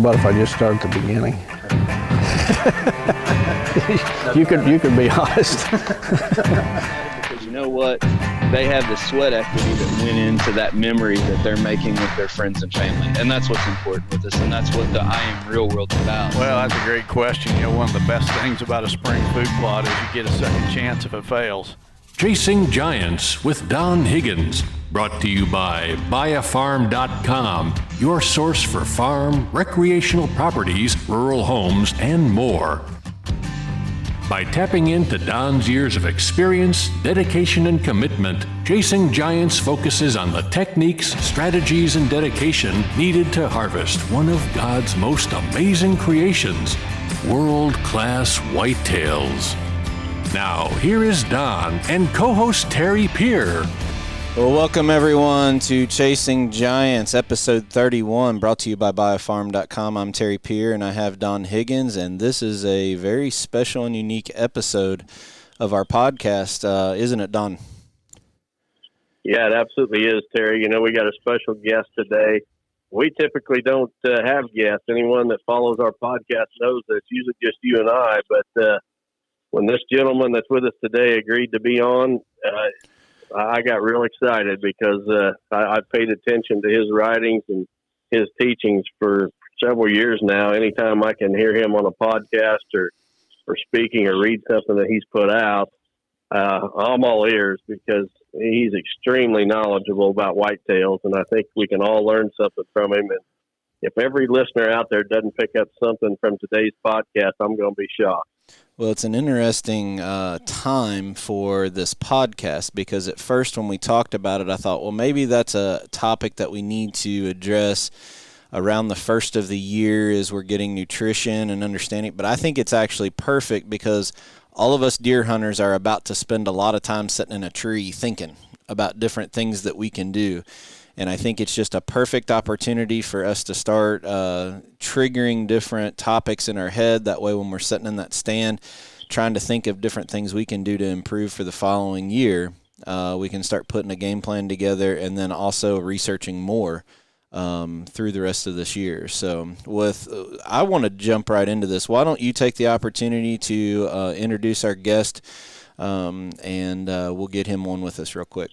about if I just start at the beginning? you could be honest. Because you know what? They have the sweat equity that went into that memory that they're making with their friends and family. And that's what's important with us. And that's what the I Am Real world's about. Well, that's a great question. You know, one of the best things about a spring food plot is you get a second chance if it fails. Chasing Giants with Don Higgins. Brought to you by buyafarm.com, your source for farm, recreational properties, rural homes, and more. By tapping into Don's years of experience, dedication, and commitment, Chasing Giants focuses on the techniques, strategies, and dedication needed to harvest one of God's most amazing creations, world-class whitetails. Now, here is Don and co-host Terry Peer. Well, welcome everyone to Chasing Giants, episode 31, brought to you by buyafarm.com. I'm Terry Peer, and I have Don Higgins, and this is a very special and unique episode of our podcast, isn't it, Don? Yeah, it absolutely is, Terry. You know, we got a special guest today. We typically don't have guests. Anyone that follows our podcast knows that it's usually just you and I, but when this gentleman that's with us today agreed to be on, I got real excited because I've paid attention to his writings and his teachings for several years now. Anytime I can hear him on a podcast or speaking or read something that he's put out, I'm all ears because he's extremely knowledgeable about whitetails, and I think we can all learn something from him. And if every listener out there doesn't pick up something from today's podcast, I'm going to be shocked. Well, it's an interesting time for this podcast because at first when we talked about it, I thought, well, maybe that's a topic that we need to address around the first of the year as we're getting nutrition and understanding. But I think it's actually perfect because all of us deer hunters are about to spend a lot of time sitting in a tree thinking about different things that we can do. And I think it's just a perfect opportunity for us to start triggering different topics in our head. That way when we're sitting in that stand trying to think of different things we can do to improve for the following year, we can start putting a game plan together and then also researching more through the rest of this year. So I want to jump right into this. Why don't you take the opportunity to introduce our guest, and we'll get him on with us real quick.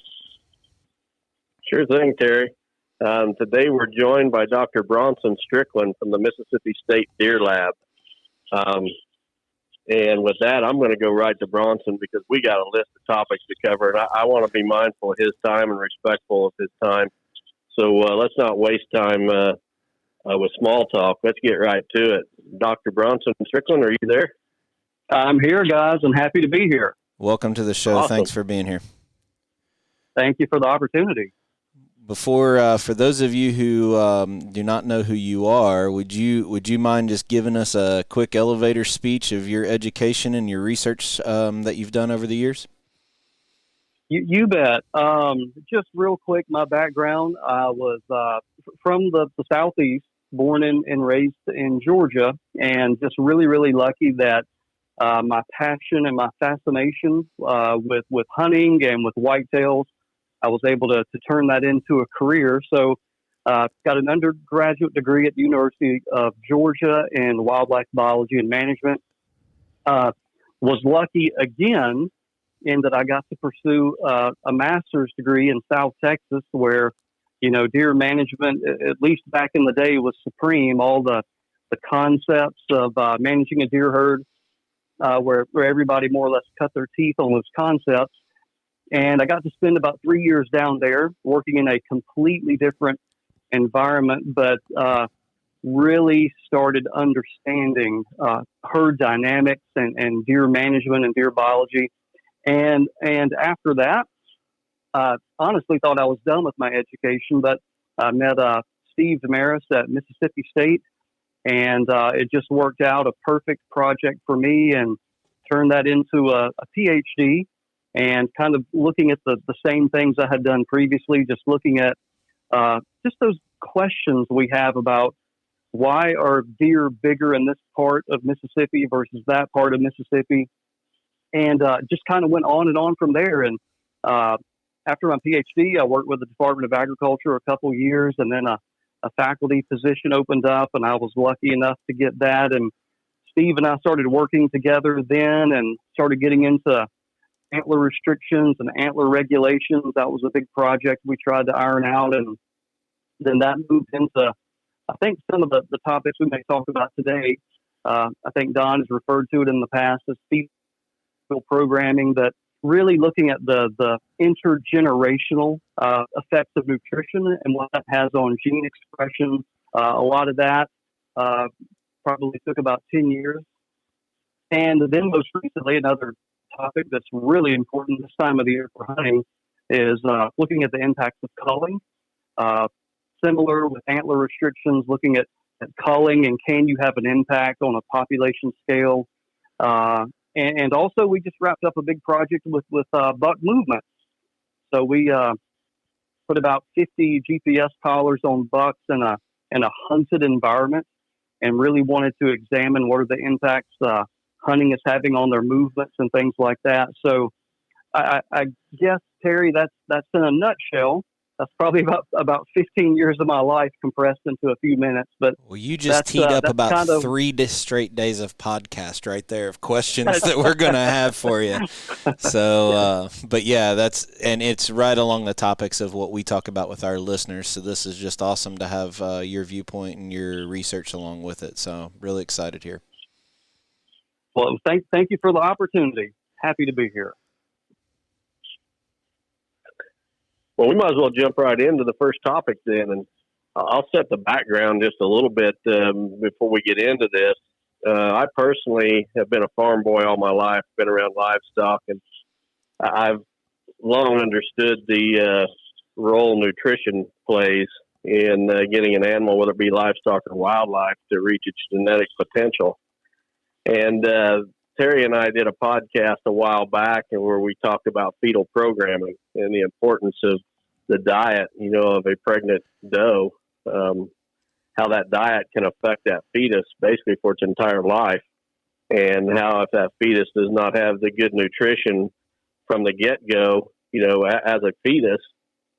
Sure thing, Terry. Today we're joined by Dr. Bronson Strickland from the Mississippi State Deer Lab. And with that, I'm going to go right to Bronson because we got a list of topics to cover, and I want to be mindful of his time and respectful of his time. So let's not waste time with small talk. Let's get right to it. Dr. Bronson Strickland, are you there? I'm here, guys. I'm happy to be here. Welcome to the show. Awesome. Thanks for being here. Thank you for the opportunity. Before, for those of you who do not know who you are, would you mind just giving us a quick elevator speech of your education and your research that you've done over the years? You bet. Just real quick, my background, I was from the Southeast, born and raised in Georgia, and just really, really lucky that my passion and my fascination with hunting and with whitetails, I was able to turn that into a career. So got an undergraduate degree at the University of Georgia in wildlife biology and management. Was lucky again in that I got to pursue a master's degree in South Texas where, you know, deer management, at least back in the day, was supreme. All the concepts of managing a deer herd where everybody more or less cut their teeth on those concepts. And I got to spend about 3 years down there working in a completely different environment, but really started understanding herd dynamics and deer management and deer biology. And after that, honestly thought I was done with my education, but I met Steve Damaris at Mississippi State, and it just worked out a perfect project for me and turned that into a PhD. And kind of looking at the same things I had done previously, just looking at just those questions we have about why are deer bigger in this part of Mississippi versus that part of Mississippi, and just kind of went on and on from there. And after my PhD, I worked with the Department of Agriculture a couple years, and then a faculty position opened up, and I was lucky enough to get that. And Steve and I started working together then and started getting into antler restrictions and antler regulations. That was a big project we tried to iron out. And then that moved into, I think, some of the topics we may talk about today. I think Don has referred to it in the past as fetal programming, that really looking at the intergenerational effects of nutrition and what that has on gene expression. A lot of that probably took about 10 years. And then most recently, another topic that's really important this time of the year for hunting is looking at the impacts of culling. Similar with antler restrictions, looking at culling and can you have an impact on a population scale. And also we just wrapped up a big project with buck movement. So we put about 50 GPS collars on bucks in a hunted environment and really wanted to examine what are the impacts hunting is having on their movements and things like that. So I guess, Terry, that's in a nutshell. That's probably about 15 years of my life compressed into a few minutes. But well, you just teed up about 3 straight days of podcast right there of questions that we're going to have for you. So, but yeah, and it's right along the topics of what we talk about with our listeners. So this is just awesome to have your viewpoint and your research along with it. So really excited here. Well, thank you for the opportunity. Happy to be here. Well, we might as well jump right into the first topic then, and I'll set the background just a little bit before we get into this. I personally have been a farm boy all my life, been around livestock, and I've long understood the role nutrition plays in getting an animal, whether it be livestock or wildlife, to reach its genetic potential. And Terry and I did a podcast a while back where we talked about fetal programming and the importance of the diet, of a pregnant doe, how that diet can affect that fetus basically for its entire life, and how if that fetus does not have the good nutrition from the get-go, as a fetus,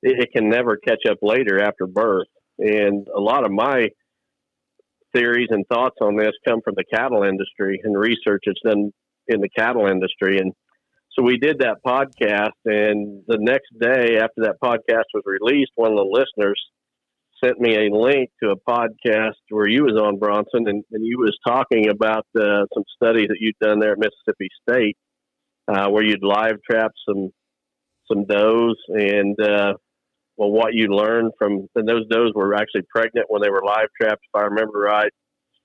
it can never catch up later after birth. And a lot of my theories and thoughts on this come from the cattle industry and research that's done in the cattle industry. And so we did that podcast, and the next day after that podcast was released, one of the listeners sent me a link to a podcast where you was on, Bronson, and you was talking about some studies that you'd done there at Mississippi State, where you'd live trapped some does, and what you learned from, and those does were actually pregnant when they were live trapped, if I remember right,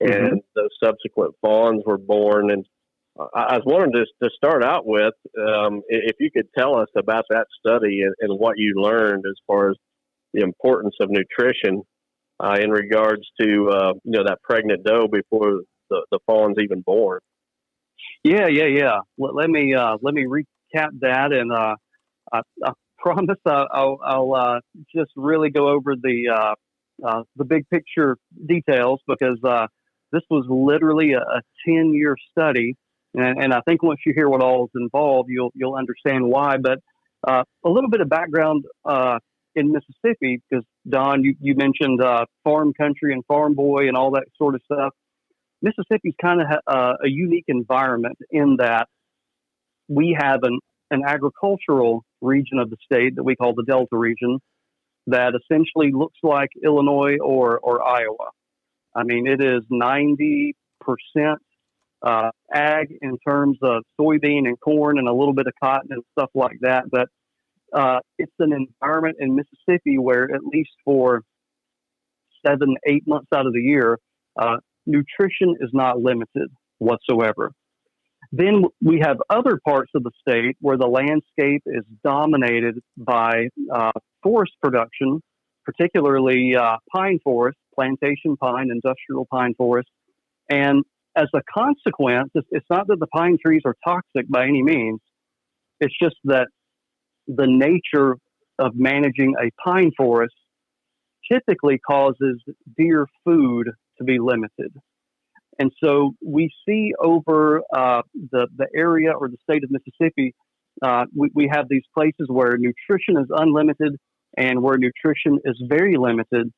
and those subsequent fawns were born. And I was wanting to start out with, if you could tell us about that study and what you learned as far as the importance of nutrition in regards to that pregnant doe before the fawn's even born. Yeah. Let me recap that, and I promise I'll just really go over the big picture details, because this was literally a 10-year study. And I think once you hear what all is involved, you'll understand why. But a little bit of background in Mississippi, because Don, you mentioned farm country and farm boy and all that sort of stuff. Mississippi's kind of a unique environment in that we have an agricultural region of the state that we call the Delta region that essentially looks like Illinois or Iowa. I mean, it is 90% ag in terms of soybean and corn and a little bit of cotton and stuff like that. But it's an environment in Mississippi where, at least for 7-8 months out of the year, nutrition is not limited whatsoever. Then we have other parts of the state where the landscape is dominated by forest production, particularly pine forest, plantation pine, industrial pine forest. And as a consequence, it's not that the pine trees are toxic by any means. It's just that the nature of managing a pine forest typically causes deer food to be limited. And so we see over the area or the state of Mississippi, we have these places where nutrition is unlimited and where nutrition is very limited.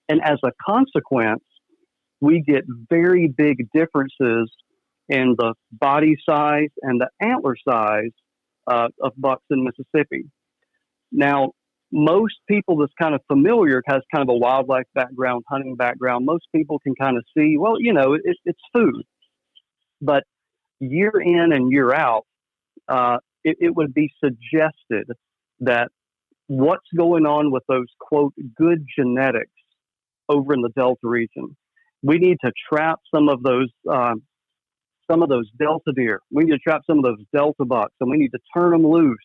And as a consequence, we get very big differences in the body size and the antler size of bucks in Mississippi. Now, most people that's kind of familiar, has kind of a wildlife background, hunting background, most people can kind of see, well, it's food. But year in and year out, it would be suggested that what's going on with those, quote, good genetics over in the Delta region. We need to trap some of those Delta deer. We need to trap some of those Delta bucks, and we need to turn them loose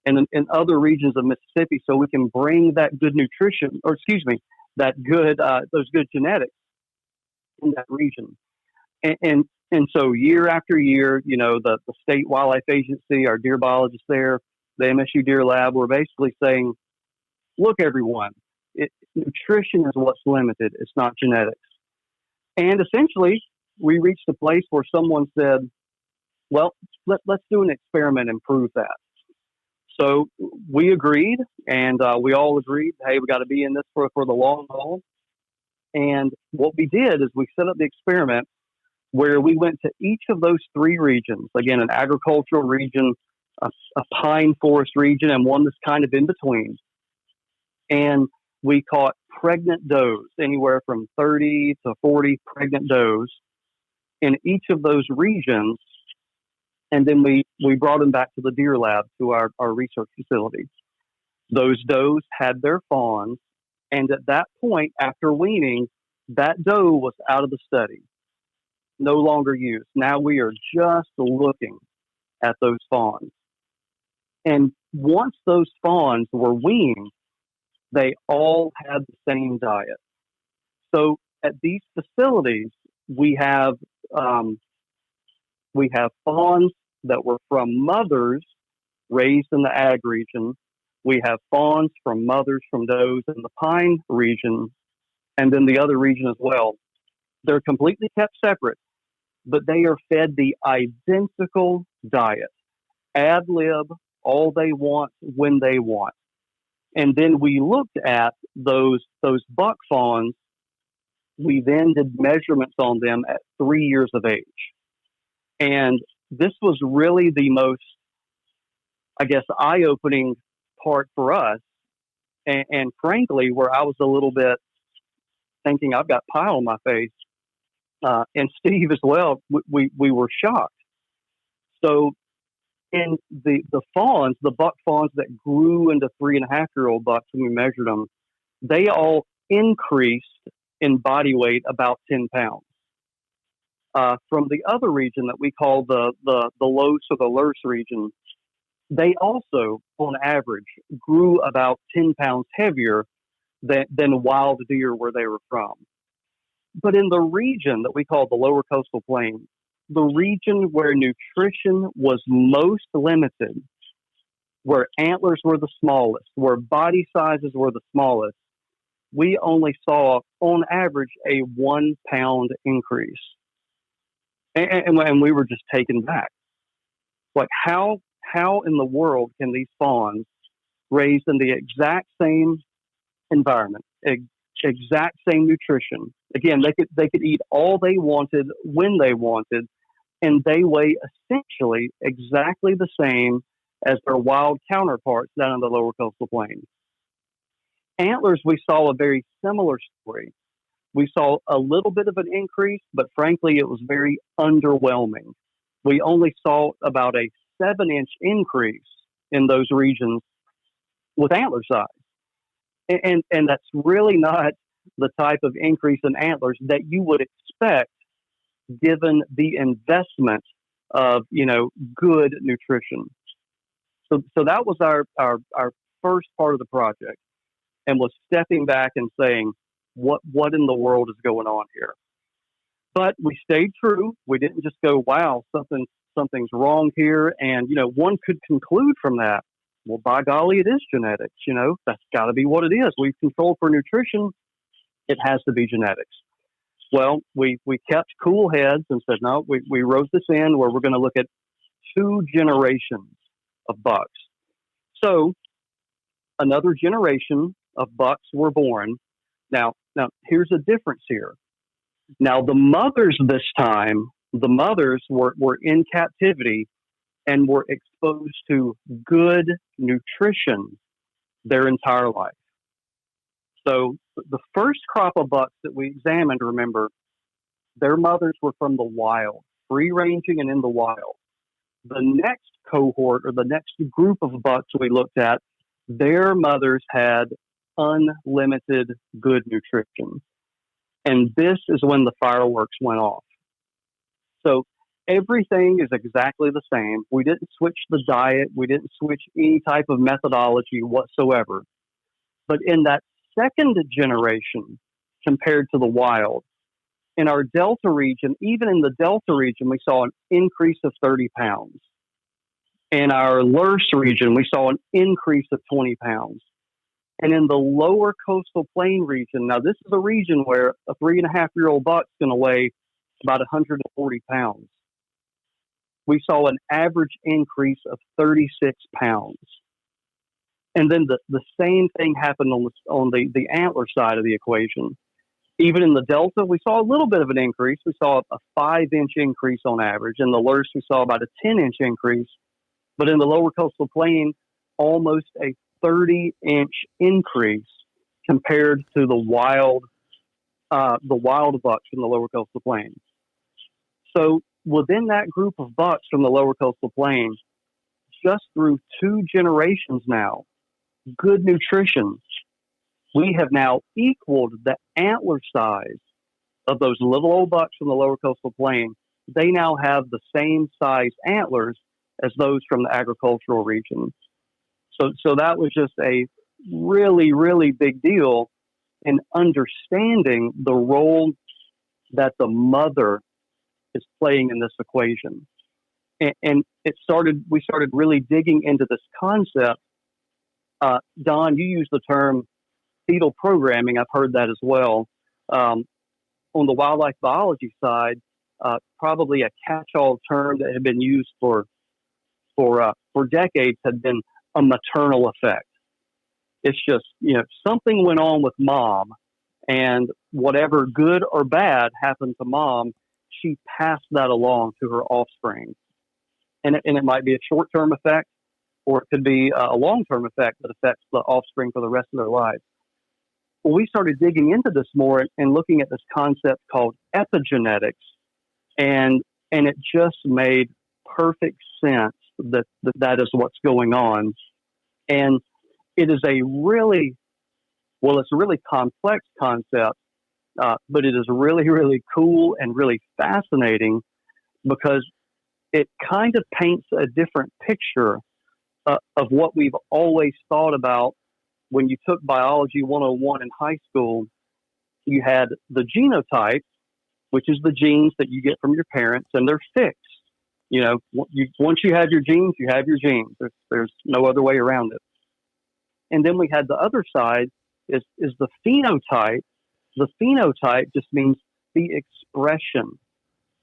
in other regions of Mississippi so we can bring that good nutrition, those good genetics in that region. And so year after year, the state wildlife agency, our deer biologists there, the MSU Deer Lab, we're basically saying, look, everyone, nutrition is what's limited. It's not genetics. And essentially, we reached a place where someone said, well, let's do an experiment and prove that. So we agreed, and we all agreed, hey, we got to be in this for the long haul. And what we did is we set up the experiment where we went to each of those three regions, again, an agricultural region, a pine forest region, and one that's kind of in between. And we caught pregnant does, anywhere from 30 to 40 pregnant does in each of those regions. And then we brought them back to the deer lab, to our research facility. Those does had their fawns. And at that point, after weaning, that doe was out of the study, no longer used. Now we are just looking at those fawns. And once those fawns were weaned, they all had the same diet. So at these facilities, we have fawns that were from mothers raised in the ag region. We have fawns from mothers from does in the pine region, and then the other region as well. They're completely kept separate, but they are fed the identical diet. Ad lib, all they want, when they want. And then we looked at those buck fawns. We then did measurements on them at 3 years of age. And this was really the most, I guess, eye-opening part for us. And frankly, where I was a little bit thinking I've got pie on my face, and Steve as well, we were shocked. So in the fawns, the buck fawns that grew into 3.5-year-old bucks when we measured them, they all increased in body weight about 10 pounds. From the other region that we call the Los or the Lurs region, they also, on average, grew about 10 pounds heavier than wild deer where they were from. But in the region that we call the Lower Coastal Plain, the region where nutrition was most limited, where antlers were the smallest, where body sizes were the smallest, we only saw, on average, a 1 pound increase. And we were just taken back. Like, how in the world can these fawns, raised in the exact same environment, exact same nutrition, again, they could eat all they wanted when they wanted, and they weigh essentially exactly the same as their wild counterparts down in the Lower Coastal Plain? Antlers, we saw a very similar story. We saw a little bit of an increase, but frankly, it was very underwhelming. We only saw about a 7-inch increase in those regions with antler size. And that's really not the type of increase in antlers that you would expect given the investment of, good nutrition. So that was our first part of the project, and was stepping back and saying, what in the world is going on here? But we stayed true. We didn't just go, wow, something's wrong here. And, one could conclude from that, well, by golly, it is genetics. That's got to be what it is. We've controlled for nutrition. It has to be genetics. Well, we kept cool heads and said, no, we wrote this in where we're going to look at 2 generations of bucks. So another generation of bucks were born. Now, here's a difference here. Now, the mothers this time, the mothers were in captivity and were exposed to good nutrition their entire life. So the first crop of bucks that we examined, remember, their mothers were from the wild, free ranging and in the wild. The next cohort or the next group of bucks we looked at, their mothers had unlimited good nutrition. And this is when the fireworks went off. So everything is exactly the same. We didn't switch the diet. We didn't switch any type of methodology whatsoever. But in that second generation, compared to the wild, in our Delta region, even in the Delta region, we saw an increase of 30 pounds. In our Lurs region, we saw an increase of 20 pounds. And in the lower coastal plain region, now this is a region where a 3.5-year-old buck's going to weigh about 140 pounds. We saw an average increase of 36 pounds. And then the same thing happened on the antler side of the equation. Even in the Delta, we saw a little bit of an increase. We saw a 5-inch increase on average. In the Lurs, we saw about a 10-inch increase. But in the lower coastal plain, almost a 30-inch increase compared to the wild bucks from the lower coastal plain. So within that group of bucks from the lower coastal plain, just through 2 generations now, good nutrition, we have now equaled the antler size of those little old bucks from the lower coastal plain. They now have the same size antlers as those from the agricultural region. So that was just a really, really big deal in understanding the role that the mother is playing in this equation. And we started really digging into this concept. Don, you used the term fetal programming. I've heard that as well. On the wildlife biology side, probably a catch-all term that had been used for decades had been a maternal effect. It's just, something went on with mom, and whatever good or bad happened to mom, she passed that along to her offspring. And it might be a short-term effect, or it could be a long-term effect that affects the offspring for the rest of their lives. Well, we started digging into this more and looking at this concept called epigenetics, and it just made perfect sense that is what's going on. And it is it's a really complex concept, but it is really, really cool and really fascinating because it kind of paints a different picture of what we've always thought about. When you took Biology 101 in high school, you had the genotype, which is the genes that you get from your parents, and they're fixed. Once you have your genes, you have your genes. There's no other way around it. And then we had the other side is the phenotype. The phenotype just means the expression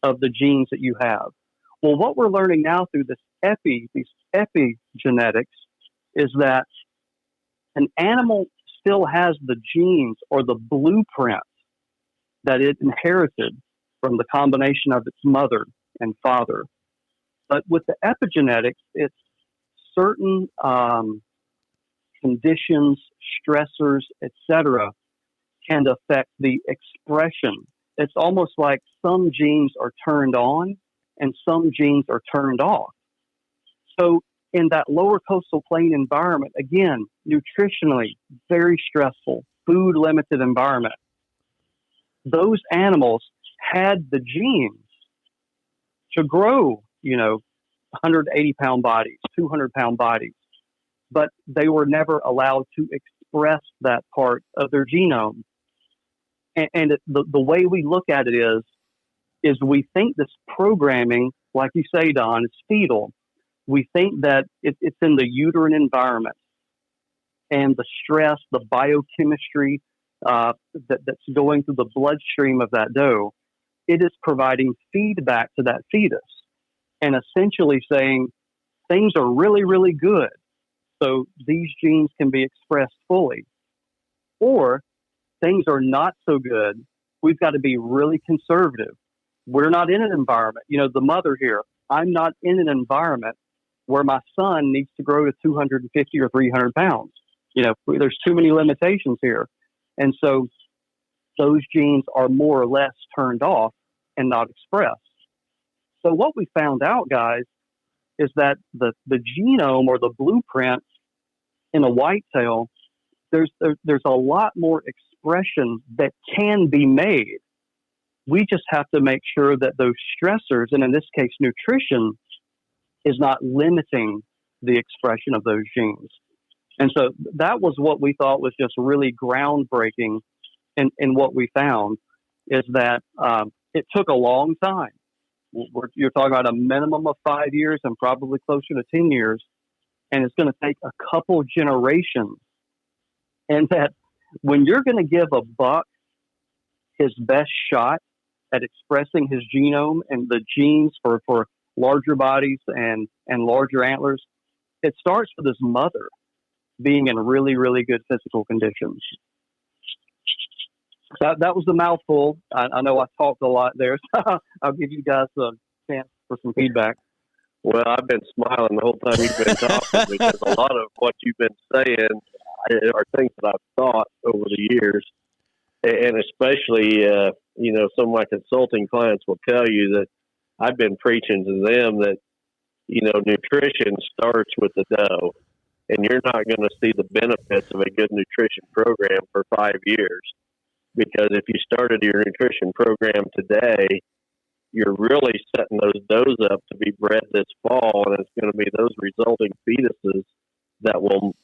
of the genes that you have. Well, what we're learning now through these epigenetics is that an animal still has the genes or the blueprint that it inherited from the combination of its mother and father. But with the epigenetics, it's certain conditions, stressors, etc., can affect the expression. It's almost like some genes are turned on and some genes are turned off. So in that lower coastal plain environment, again, nutritionally, very stressful, food limited environment, those animals had the genes to grow, 180-pound bodies, 200-pound bodies, but they were never allowed to express that part of their genome. And the way we look at it is we think this programming, like you say, Don, is fetal. We think that it's in the uterine environment and the stress, the biochemistry that's going through the bloodstream of that doe. It is providing feedback to that fetus and essentially saying things are really, really good. So these genes can be expressed fully. Or things are not so good, we've got to be really conservative. We're not in an environment, the mother here, I'm not in an environment where my son needs to grow to 250 or 300 pounds. There's too many limitations here. And so those genes are more or less turned off and not expressed. So what we found out, guys, is that the genome or the blueprint in a whitetail, there's a lot more expression that can be made. We just have to make sure that those stressors, and in this case, nutrition, is not limiting the expression of those genes. And so that was what we thought was just really groundbreaking in what we found, is that it took a long time. You're talking about a minimum of 5 years and probably closer to 10 years. And it's going to take a couple generations. And that when you're going to give a buck his best shot at expressing his genome and the genes for larger bodies and larger antlers, it starts with his mother being in really, really good physical conditions. That was the mouthful. I know I talked a lot there, so I'll give you guys a chance for some feedback. Well, I've been smiling the whole time you've been talking because a lot of what you've been saying are things that I've thought over the years. And especially, some of my consulting clients will tell you that I've been preaching to them that, nutrition starts with the doe. And you're not going to see the benefits of a good nutrition program for 5 years. Because if you started your nutrition program today, you're really setting those does up to be bred this fall, and it's going to be those resulting fetuses that will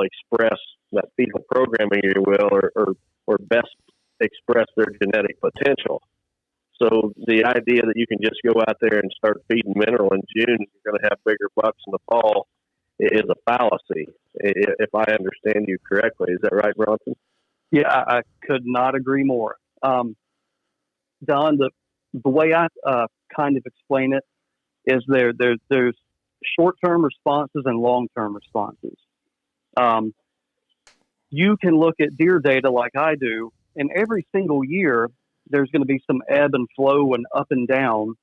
express that fetal programming, if you will, or best express their genetic potential. So the idea that you can just go out there and start feeding mineral in June, you're going to have bigger bucks in the fall, is a fallacy, if I understand you correctly. Is that right, Bronson? Yeah, I could not agree more. Don, the way I kind of explain it is there's short-term responses and long-term responses. You can look at deer data like I do, and every single year there's going to be some ebb and flow and up and down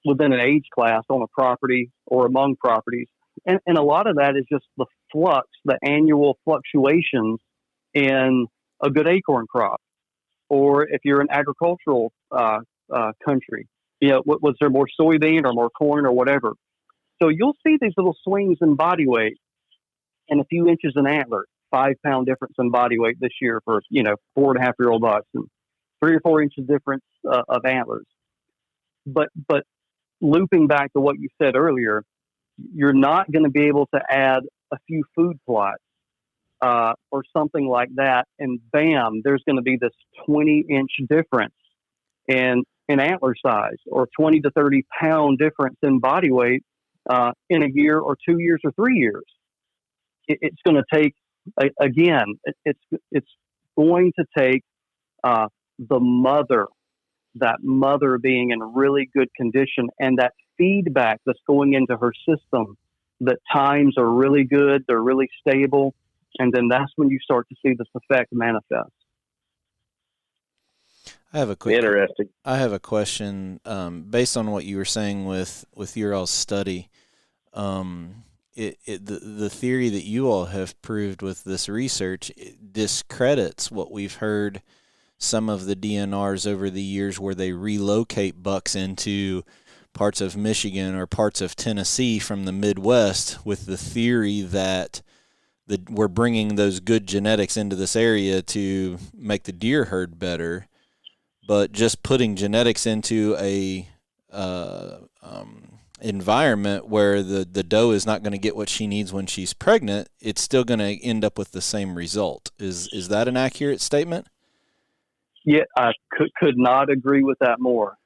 within an age class on a property or among properties. And a lot of that is just the flux, the annual fluctuations in a good acorn crop. Or if you're an agricultural country, was there more soybean or more corn or whatever? So you'll see these little swings in body weight and a few inches in antler, 5 pound difference in body weight this year for, 4.5-year-old bucks, and 3 or 4 inches difference of antlers. But looping back to what you said earlier, you're not going to be able to add a few food plots or something like that, and bam, there's going to be this 20-inch difference in antler size, or 20 to 30 pound difference in body weight in a year or 2 years or 3 years. It's going to take, again, it's going to take the mother, that mother being in really good condition, and that feedback that's going into her system, that times are really good, they're really stable, and then that's when you start to see this effect manifest. I have a question based on what you were saying with your all's study. The theory that you all have proved with this research, it discredits what we've heard some of the DNRs over the years, where they relocate bucks into parts of Michigan or parts of Tennessee from the Midwest, with the theory that we're bringing those good genetics into this area to make the deer herd better. But just putting genetics into a environment where the doe is not going to get what she needs when she's pregnant, it's still going to end up with the same result. Is that an accurate statement? Yeah, I could not agree with that more.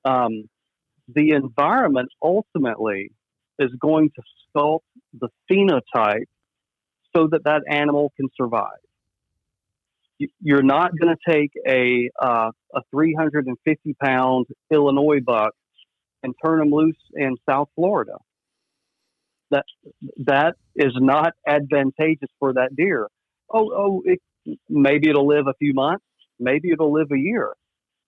The environment ultimately is going to sculpt the phenotype so that animal can survive. You're not going to take a 350-pound Illinois buck and turn them loose in South Florida. That is not advantageous for that deer. maybe it'll live a few months, maybe it'll live a year.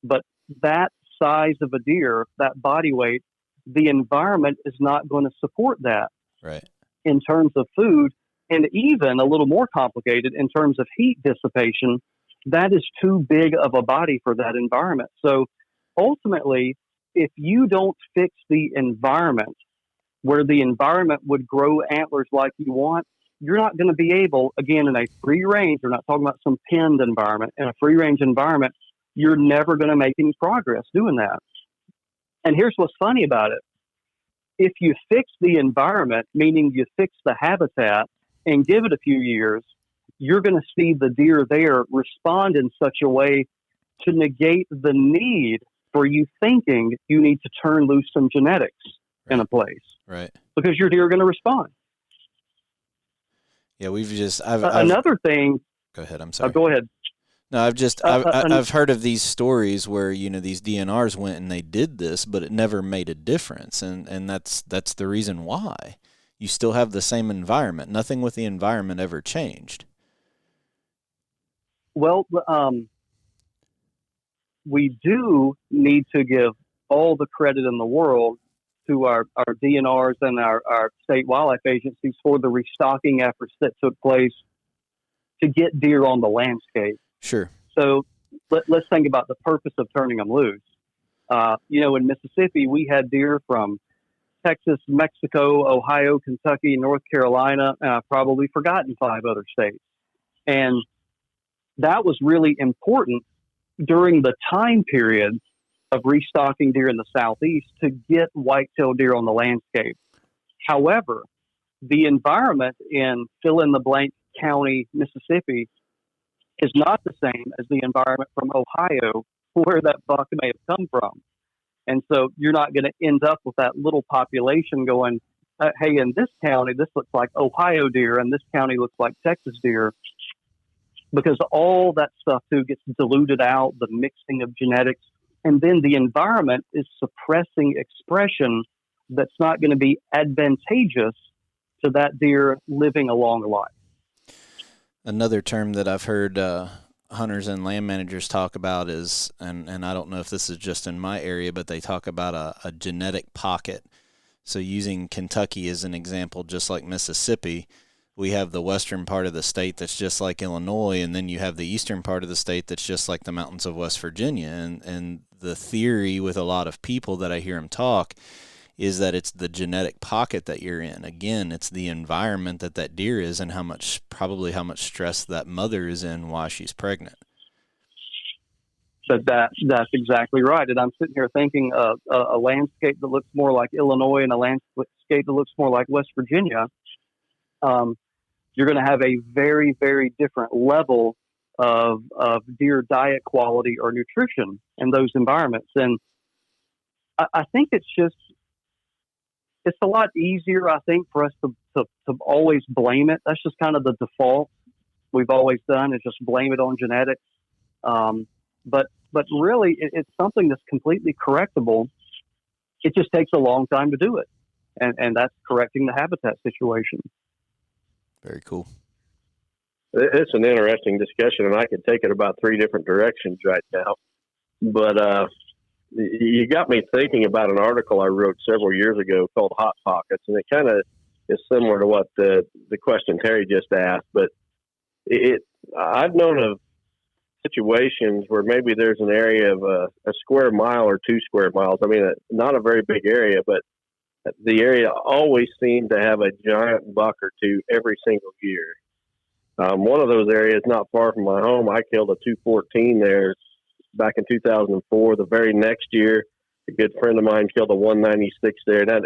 But that size of a deer, that body weight, the environment is not going to support that. Right. In terms of food, and even a little more complicated in terms of heat dissipation. That is too big of a body for that environment. So ultimately, if you don't fix the environment where the environment would grow antlers like you want, you're not going to be able, again, in a free range, we're not talking about some penned environment, in a free range environment, you're never going to make any progress doing that. And here's what's funny about it. If you fix the environment, meaning you fix the habitat and give it a few years, you're going to see the deer there respond in such a way to negate the need for you thinking you need to turn loose some genetics in a place. Right. Because your deer are going to respond. Yeah, another thing. Go ahead. I'm sorry. Go ahead. No, I've heard of these stories where, you know, these DNRs went and they did this, but it never made a difference. And that's the reason why. You still have the same environment. Nothing with the environment ever changed. Well, we do need to give all the credit in the world to our DNRs and our state wildlife agencies for the restocking efforts that took place to get deer on the landscape. Sure. So let's think about the purpose of turning them loose. You know, in Mississippi, we had deer from Texas, Mexico, Ohio, Kentucky, North Carolina, and I've probably forgotten 5 other states. And that was really important during the time period of restocking deer in the Southeast to get white-tailed deer on the landscape. However, the environment in fill-in-the-blank county, Mississippi, is not the same as the environment from Ohio, where that buck may have come from. And so you're not going to end up with that little population going, hey, in this county, this looks like Ohio deer, and this county looks like Texas deer, because all that stuff, too, gets diluted out, the mixing of genetics, and then the environment is suppressing expression that's not going to be advantageous to that deer living a long life. Another term that I've heard hunters and land managers talk about is, and I don't know if this is just in my area, but they talk about a genetic pocket. So using Kentucky as an example, just like Mississippi, we have the western part of the state that's just like Illinois, and then you have the eastern part of the state that's just like the mountains of West Virginia. And the theory with a lot of people that I hear them talk is that it's the genetic pocket that you're in. Again, it's the environment that deer is and how much stress that mother is in while she's pregnant. So that's exactly right. And I'm sitting here thinking a landscape that looks more like Illinois and a landscape that looks more like West Virginia. You're going to have a very, very different level of deer diet quality or nutrition in those environments. And I think it's a lot easier, I think, for us to always blame it. That's just kind of the default we've always done, is just blame it on genetics. But really, it's something that's completely correctable. It just takes a long time to do it. And that's correcting the habitat situation. Very cool. It's an interesting discussion, and I could take it about 3 different directions right now. But you got me thinking about an article I wrote several years ago called Hot Pockets, and it kind of is similar to what the question Terry just asked. But I've known of situations where maybe there's an area of a square mile or 2 square miles. I mean, not a very big area, but the area always seemed to have a giant buck or 2 every single year. One of those areas not far from my home, I killed a 214 there back in 2004. The very next year, a good friend of mine killed a 196 there. That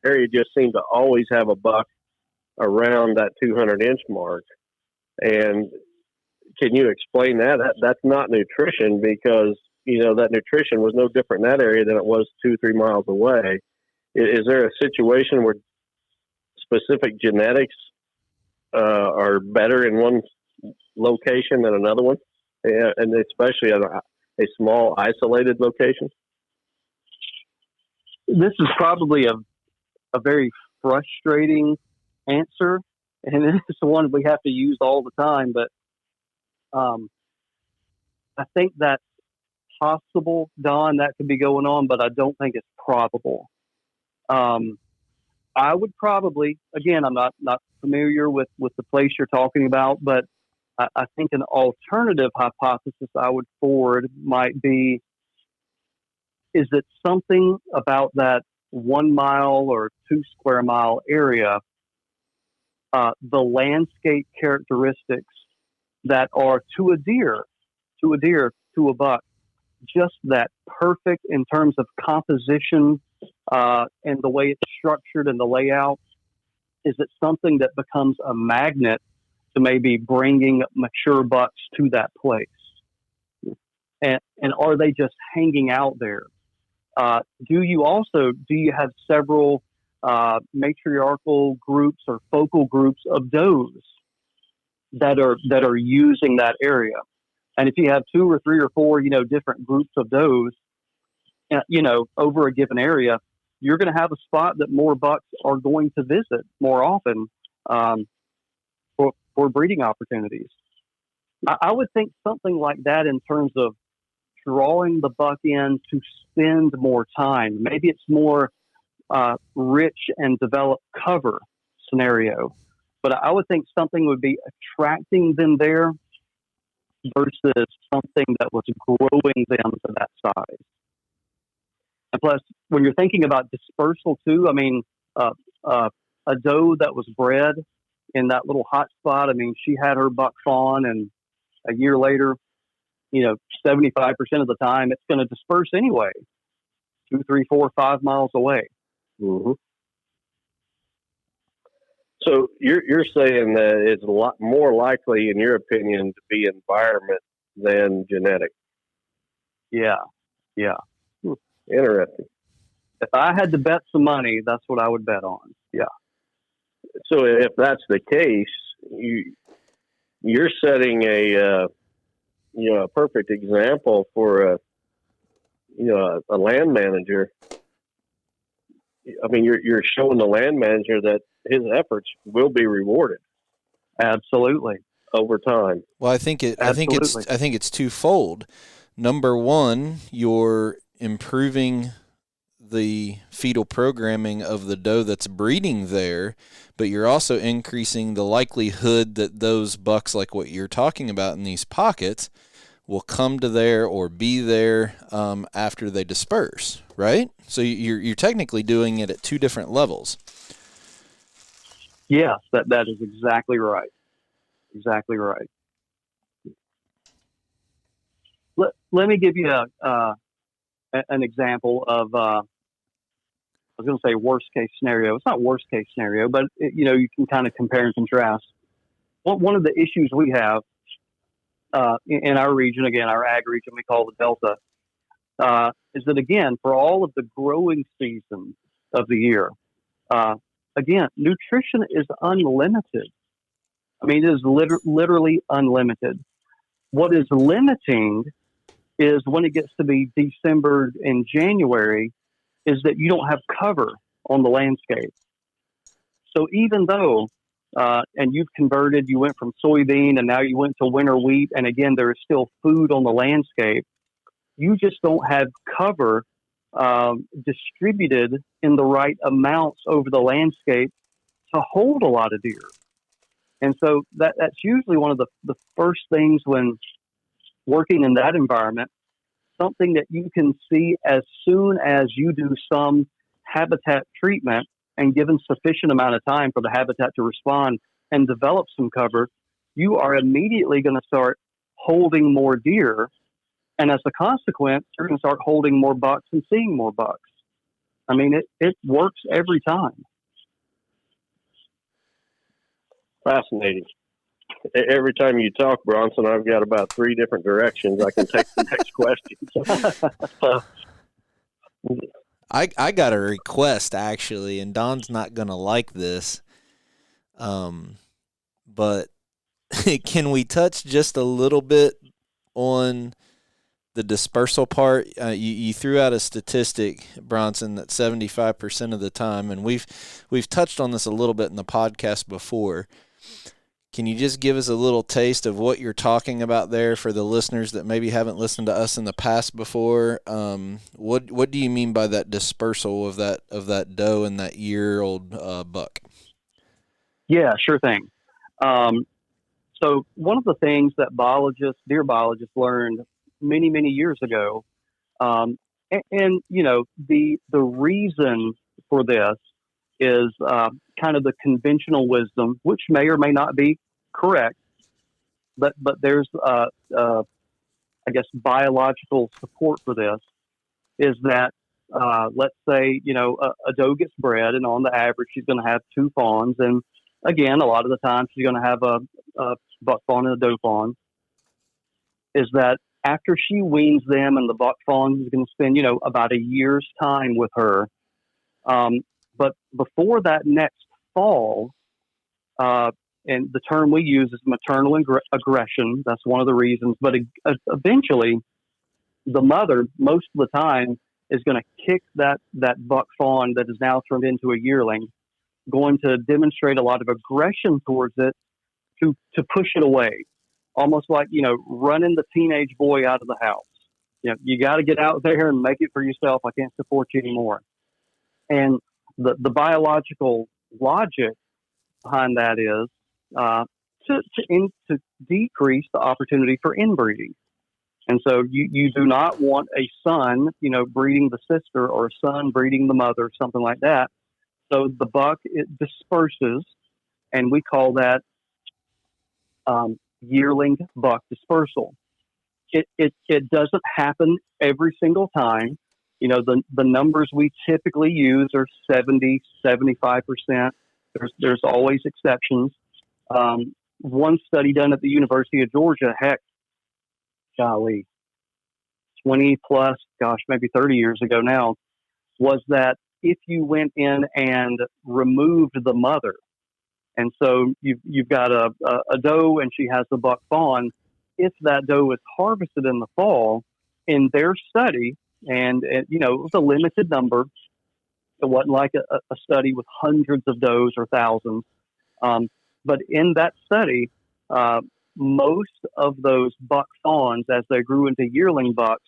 area just seemed to always have a buck around that 200-inch mark. And can you explain that? That's not nutrition, because, you know, that nutrition was no different in that area than it was 2-3 miles away. Is there a situation where specific genetics are better in one location than another one, and especially a small isolated location? This is probably a very frustrating answer, and it's the one we have to use all the time. But I think that's possible, Don. That could be going on, but I don't think it's probable. I would probably, again, I'm not familiar with the place you're talking about, but I think an alternative hypothesis I would forward might be, is it something about that 1 mile or 2 square mile area, the landscape characteristics that are to a deer, to a buck, just that perfect in terms of composition and the way it's structured and the layout? Is it something that becomes a magnet to maybe bringing mature bucks to that place? And are they just hanging out there? Do you have several matriarchal groups or focal groups of does that are using that area? And if you have 2 or 3 or 4, different groups of does, over a given area, you're going to have a spot that more bucks are going to visit more often for breeding opportunities. I would think something like that in terms of drawing the buck in to spend more time. Maybe it's more rich and developed cover scenario, but I would think something would be attracting them there versus something that was growing them to that size. And plus, when you're thinking about dispersal too, I mean, a doe that was bred in that little hot spot, I mean, she had her buck fawn, and a year later, 75% of the time, it's going to disperse anyway, 2, 3, 4, 5 miles away. Mm-hmm. So you're saying that it's a lot more likely, in your opinion, to be environment than genetic? Yeah. Interesting. If I had to bet some money, that's what I would bet on. Yeah. So if that's the case, you're setting a perfect example for a land manager. I mean, you're showing the land manager that his efforts will be rewarded. Absolutely. Over time. Well, I think it's twofold. Number one, you're improving the fetal programming of the doe that's breeding there, but you're also increasing the likelihood that those bucks, like what you're talking about in these pockets, will come to there or be there after they disperse, right? So you're technically doing it at 2 different levels. Yes, that is exactly right. Exactly right. Let me give you an example of, I was going to say worst case scenario. It's not worst case scenario, but you can kind of compare and contrast. One of the issues we have in our region, again, our ag region, we call the Delta, is that, again, for all of the growing seasons of the year, again, nutrition is unlimited. I mean, it is literally unlimited. What is limiting is when it gets to be December and January, is that you don't have cover on the landscape. So even though, and you've converted, you went from soybean and now you went to winter wheat, and again, there is still food on the landscape, you just don't have cover distributed in the right amounts over the landscape to hold a lot of deer. And so that's usually one of the first things when working in that environment, something that you can see as soon as you do some habitat treatment and given sufficient amount of time for the habitat to respond and develop some cover, you are immediately going to start holding more deer. And as a consequence, you're going to start holding more bucks and seeing more bucks. I mean, it works every time. Fascinating. Every time you talk, Bronson, I've got about 3 different directions I can take the next question. I got a request, actually, and Don's not going to like this, but can we touch just a little bit on the dispersal part? You threw out a statistic, Bronson, that 75% of the time, and we've touched on this a little bit in the podcast before. Can you just give us a little taste of what you're talking about there for the listeners that maybe haven't listened to us in the past before? What do you mean by that dispersal of that doe and that year-old buck? Yeah, sure thing. So one of the things that deer biologists learned many, many years ago, and you know, the reason for this is kind of the conventional wisdom, which may or may not be correct, but there's I guess biological support for this. Is that let's say, you know, a doe gets bred, and on the average she's going to have 2 fawns, and again, a lot of the time she's going to have a buck fawn and a doe fawn. Is that after she weans them, and the buck fawn is going to spend, you know, about a year's time with her. But before that next fall, and the term we use is maternal aggression. That's one of the reasons. But eventually, the mother, most of the time, is going to kick that buck fawn that is now turned into a yearling, going to demonstrate a lot of aggression towards it to push it away. Almost like, you know, running the teenage boy out of the house. You know, you got to get out there and make it for yourself. I can't support you anymore. And the biological logic behind that is to decrease the opportunity for inbreeding. And so you do not want a son, you know, breeding the sister, or a son breeding the mother, something like that. So the buck, it disperses, and we call that yearling buck dispersal. It doesn't happen every single time. You know, the numbers we typically use are 70, 75%. There's always exceptions. One study done at the University of Georgia, heck, golly, 20 plus, maybe 30 years ago now, was that if you went in and removed the mother, and so you've got a doe and she has the buck fawn, if that doe is harvested in the fall, in their study, and you know, it was a limited number. It wasn't like a study with hundreds of does or thousands. But in that study, most of those buck fawns, as they grew into yearling bucks,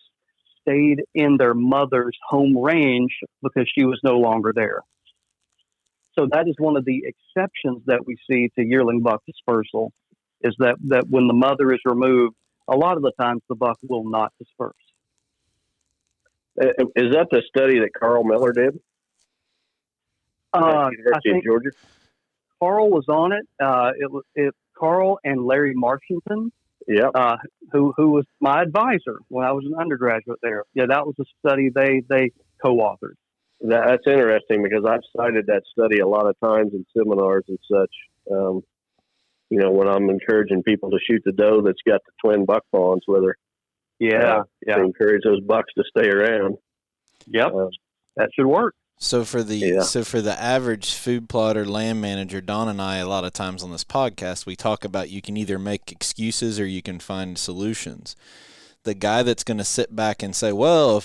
stayed in their mother's home range because she was no longer there. So that is one of the exceptions that we see to yearling buck dispersal, is that when the mother is removed, a lot of the times the buck will not disperse. Is that the study that Carl Miller did? University of Georgia. Carl was on it. It Carl and Larry Marchington. Yeah. Who was my advisor when I was an undergraduate there. Yeah, that was a study they co-authored. That's interesting, because I've cited that study a lot of times in seminars and such. You know, when I'm encouraging people to shoot the doe that's got the twin buck fawns with her. Yeah. To encourage those bucks to stay around. Yep. That should work. So for the average food plot or land manager, Don and I, a lot of times on this podcast, we talk about you can either make excuses or you can find solutions. The guy that's going to sit back and say, well,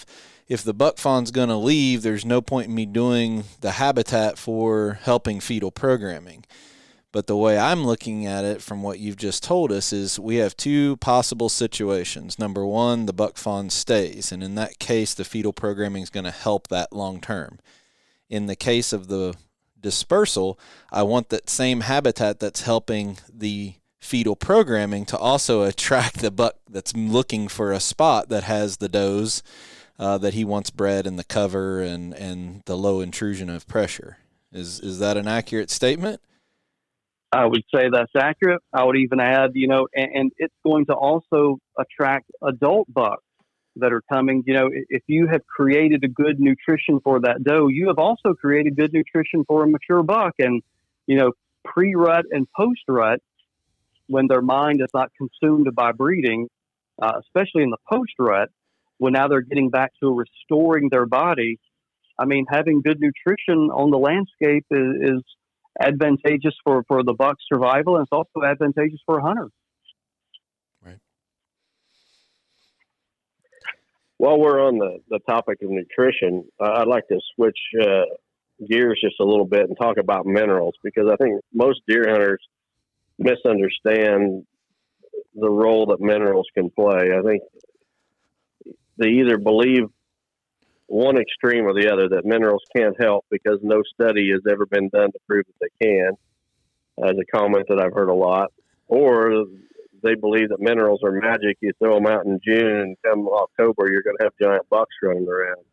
if the buck fawn's going to leave, there's no point in me doing the habitat for helping fetal programming. But the way I'm looking at it from what you've just told us is we have 2 possible situations. Number 1, the buck fawn stays, and in that case, the fetal programming is going to help that long term. In the case of the dispersal, I want that same habitat that's helping the fetal programming to also attract the buck that's looking for a spot that has the does that he wants bred in the cover and the low intrusion of pressure. Is that an accurate statement? I would say that's accurate. I would even add, you know, and it's going to also attract adult bucks that are coming. You know, if you have created a good nutrition for that doe, you have also created good nutrition for a mature buck. And, you know, pre-rut and post-rut, when their mind is not consumed by breeding, especially in the post-rut, when now they're getting back to restoring their body, I mean, having good nutrition on the landscape is advantageous for the buck's survival, and it's also advantageous for a hunter. Right. While we're on the topic of nutrition, I'd like to switch gears just a little bit and talk about minerals, because I think most deer hunters, misunderstand the role that minerals can play. I think they either believe one extreme or the other, that minerals can't help because no study has ever been done to prove that they can, as a comment that I've heard a lot, or they believe that minerals are magic. You throw them out in June and come October, you're going to have giant bucks running around.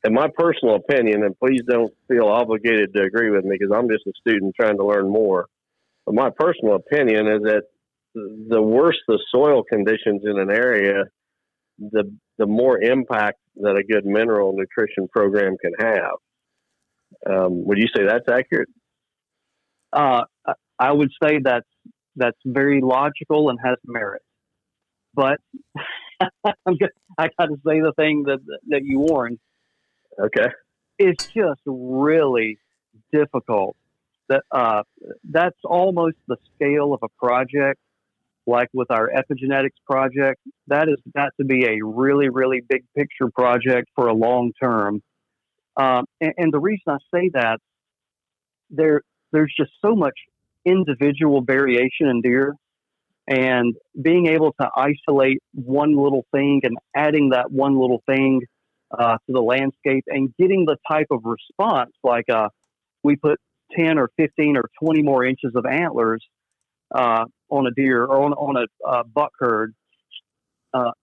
In my personal opinion, and please don't feel obligated to agree with me because I'm just a student trying to learn more, but my personal opinion is that the worse the soil conditions in an area, the more impact that a good mineral nutrition program can have. Would you say that's accurate? I would say that's very logical and has merit. But I got to say the thing that you warned. Okay. It's just really difficult. That's almost the scale of a project, like with our Epigenetics project. That has got to be a really, really big picture project for a long term. And the reason I say that, there's just so much individual variation in deer, and being able to isolate one little thing and adding that one little thing to the landscape and getting the type of response, like we put 10 or 15 or 20 more inches of antlers on a deer or on a buck herd,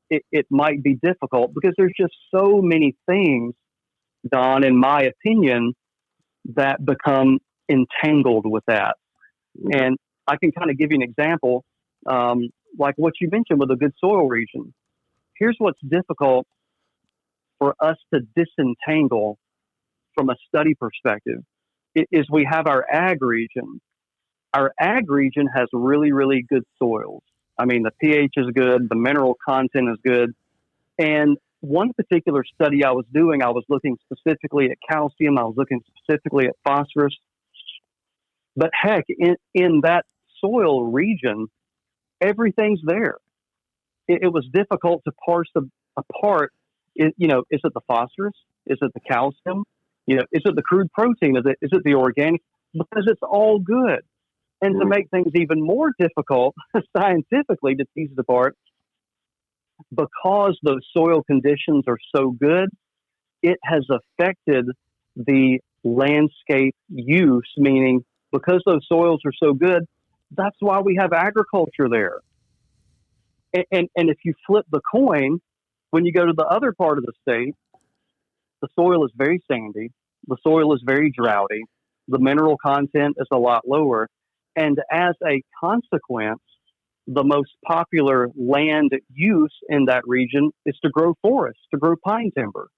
it might be difficult because there's just so many things, Don, in my opinion, that become entangled with that. And I can kind of give you an example, like what you mentioned with a good soil region. Here's what's difficult for us to disentangle from a study perspective is we have our ag region. Our ag region has really, really good soils. I mean, the pH is good, the mineral content is good. And one particular study I was doing, I was looking specifically at calcium, I was looking specifically at phosphorus. But heck, in that soil region, everything's there. It was difficult to parse apart. Is it the phosphorus? Is it the calcium? Is it the crude protein? Is it the organic? Because it's all good. And to make things even more difficult scientifically to tease it apart, because those soil conditions are so good, it has affected the landscape use, meaning because those soils are so good, that's why we have agriculture there. And if you flip the coin, when you go to the other part of the state, the soil is very sandy, the soil is very droughty, the mineral content is a lot lower, and as a consequence, the most popular land use in that region is to grow forests, to grow pine timber.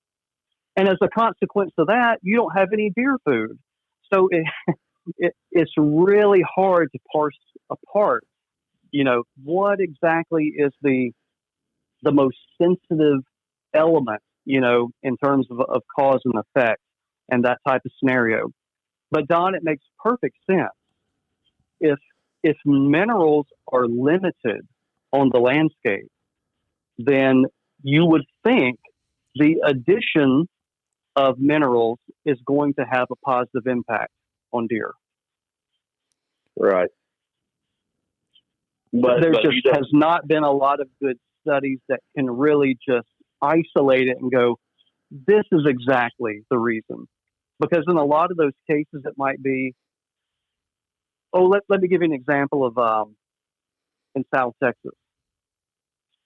And as a consequence of that, you don't have any deer food. So it's really hard to parse apart, what exactly is the most sensitive element, in terms of cause and effect and that type of scenario. But Don, it makes perfect sense. If minerals are limited on the landscape, then you would think the addition of minerals is going to have a positive impact on deer. Right. But there just has not been a lot of good studies that can really just isolate it and go, this is exactly the reason. Because in a lot of those cases, it might be, let me give you an example of in South Texas.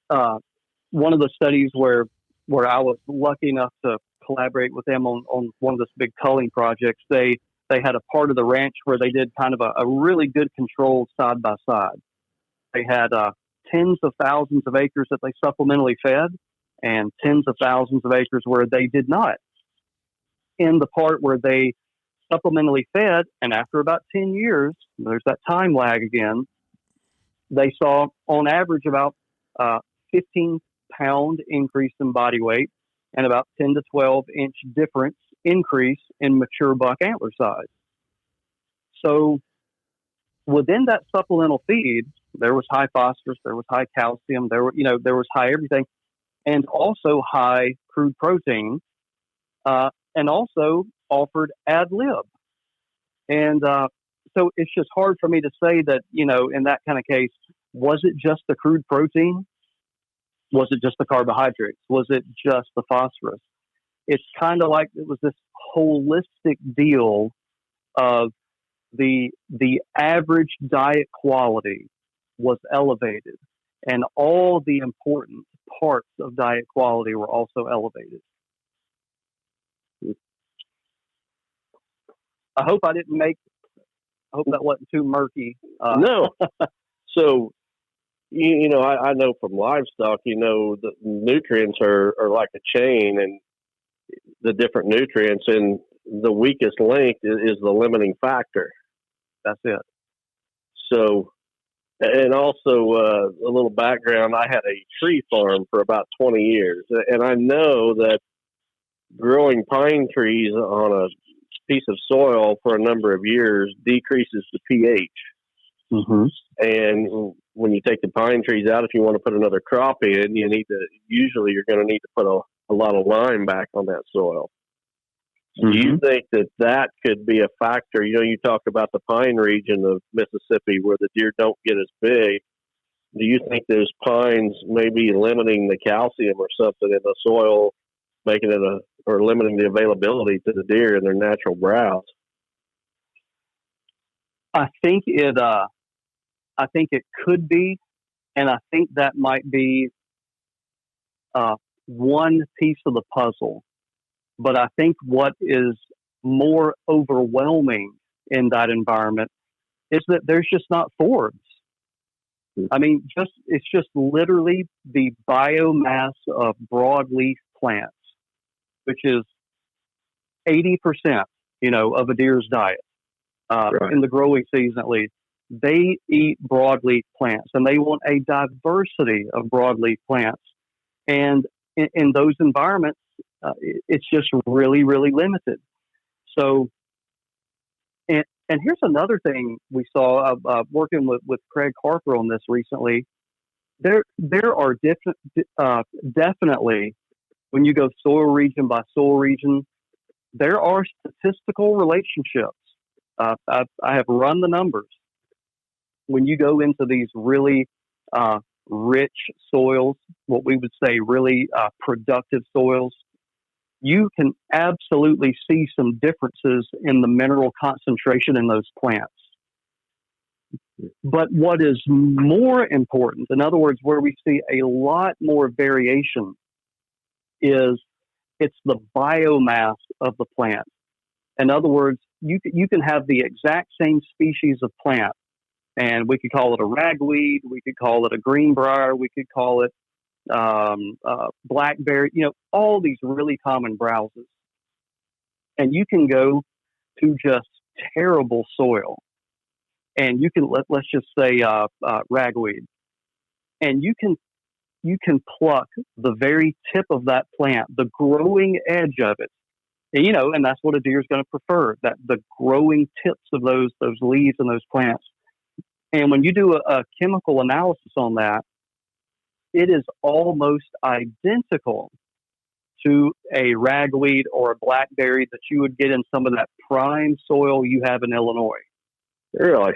One of the studies where I was lucky enough to collaborate with them on one of those big culling projects, they had a part of the ranch where they did kind of a really good control side by side. They had tens of thousands of acres that they supplementally fed and tens of thousands of acres where they did not. In the part where they supplementally fed, and after about 10 years, there's that time lag again, they saw on average about 15-pound increase in body weight and about 10 to 12-inch difference increase in mature buck antler size. So within that supplemental feed, there was high phosphorus, there was high calcium, there was high everything, and also high crude protein, and also offered ad lib. And so it's just hard for me to say that, in that kind of case, was it just the crude protein? Was it just the carbohydrates? Was it just the phosphorus? It's kind of like it was this holistic deal of the average diet quality was elevated, and all the important parts of diet quality were also elevated. I hope that wasn't too murky. No. So, I know from livestock, the nutrients are like a chain, and the different nutrients, and the weakest link is the limiting factor. That's it. So, and also a little background, I had a tree farm for about 20 years, and I know that growing pine trees on a piece of soil for a number of years decreases the pH. Mm-hmm. And when you take the pine trees out, if you want to put another crop in, you're going to need to put a lot of lime back on that soil. Mm-hmm. Do you think that could be a factor? You talk about the pine region of Mississippi where the deer don't get as big. Do you think those pines may be limiting the calcium or something in the soil, making it or limiting the availability to the deer in their natural browse? I think it could be, and I think that might be one piece of the puzzle. But I think what is more overwhelming in that environment is that there's just not forbs. I mean, it's just literally the biomass of broadleaf plants, which is 80%, of a deer's diet Right. in the growing season at least. They eat broadleaf plants, and they want a diversity of broadleaf plants. And in those environments, it's just really, really limited. So, and here's another thing we saw working with Craig Harper on this recently. There are definitely, when you go soil region by soil region, there are statistical relationships. I have run the numbers. When you go into these really rich soils, what we would say really productive soils, you can absolutely see some differences in the mineral concentration in those plants. But what is more important, in other words, where we see a lot more variation, is it's the biomass of the plant. In other words, you can have the exact same species of plant, and we could call it a ragweed, we could call it a greenbrier, we could call it blackberry, all these really common browses. And you can go to just terrible soil, and you can let's just say ragweed, and you can pluck the very tip of that plant, the growing edge of it, and that's what a deer is going to prefer, that the growing tips of those leaves and those plants. And when you do a chemical analysis on that, it is almost identical to a ragweed or a blackberry that you would get in some of that prime soil you have in Illinois. Really?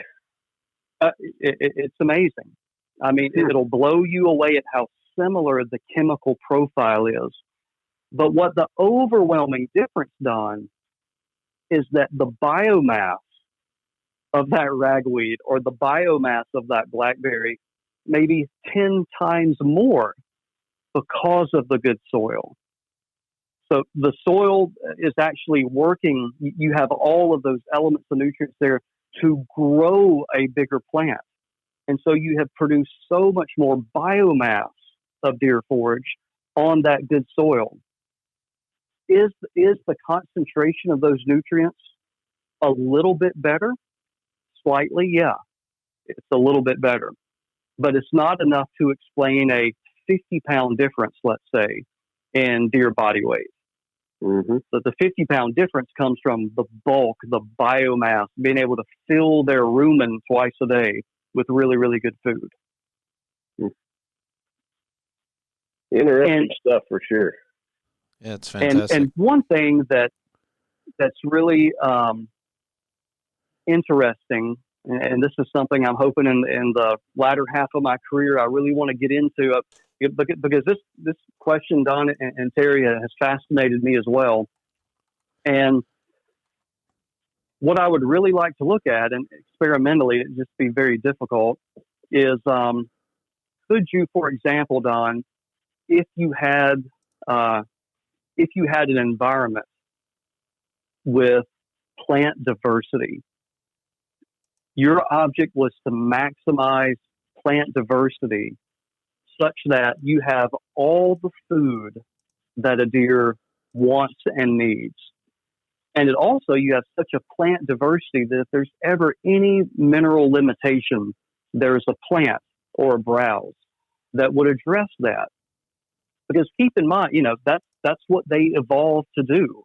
It's amazing. I mean, it'll blow you away at how similar the chemical profile is. But what the overwhelming difference, Don, is that the biomass of that ragweed or the biomass of that blackberry maybe 10 times more because of the good soil. So the soil is actually working. You have all of those elements and nutrients there to grow a bigger plant. And so you have produced so much more biomass of deer forage on that good soil. Is the concentration of those nutrients a little bit better? Slightly, yeah. It's a little bit better. But it's not enough to explain a 50-pound difference, let's say, in deer body weight. Mm-hmm. So the 50-pound difference comes from the bulk, the biomass, being able to fill their rumen twice a day with really, really good food. Interesting stuff for sure. Yeah, it's fantastic. And one thing that's really interesting, and this is something I'm hoping in the latter half of my career I really want to get into, because this question, Don and Terry, has fascinated me as well. And what I would really like to look at, and experimentally, it'd just be very difficult, is could you, for example, Don, if you had an environment with plant diversity, your object was to maximize plant diversity such that you have all the food that a deer wants and needs. And it also, you have such a plant diversity that if there's ever any mineral limitation, there's a plant or a browse that would address that. Because keep in mind, that's what they evolved to do,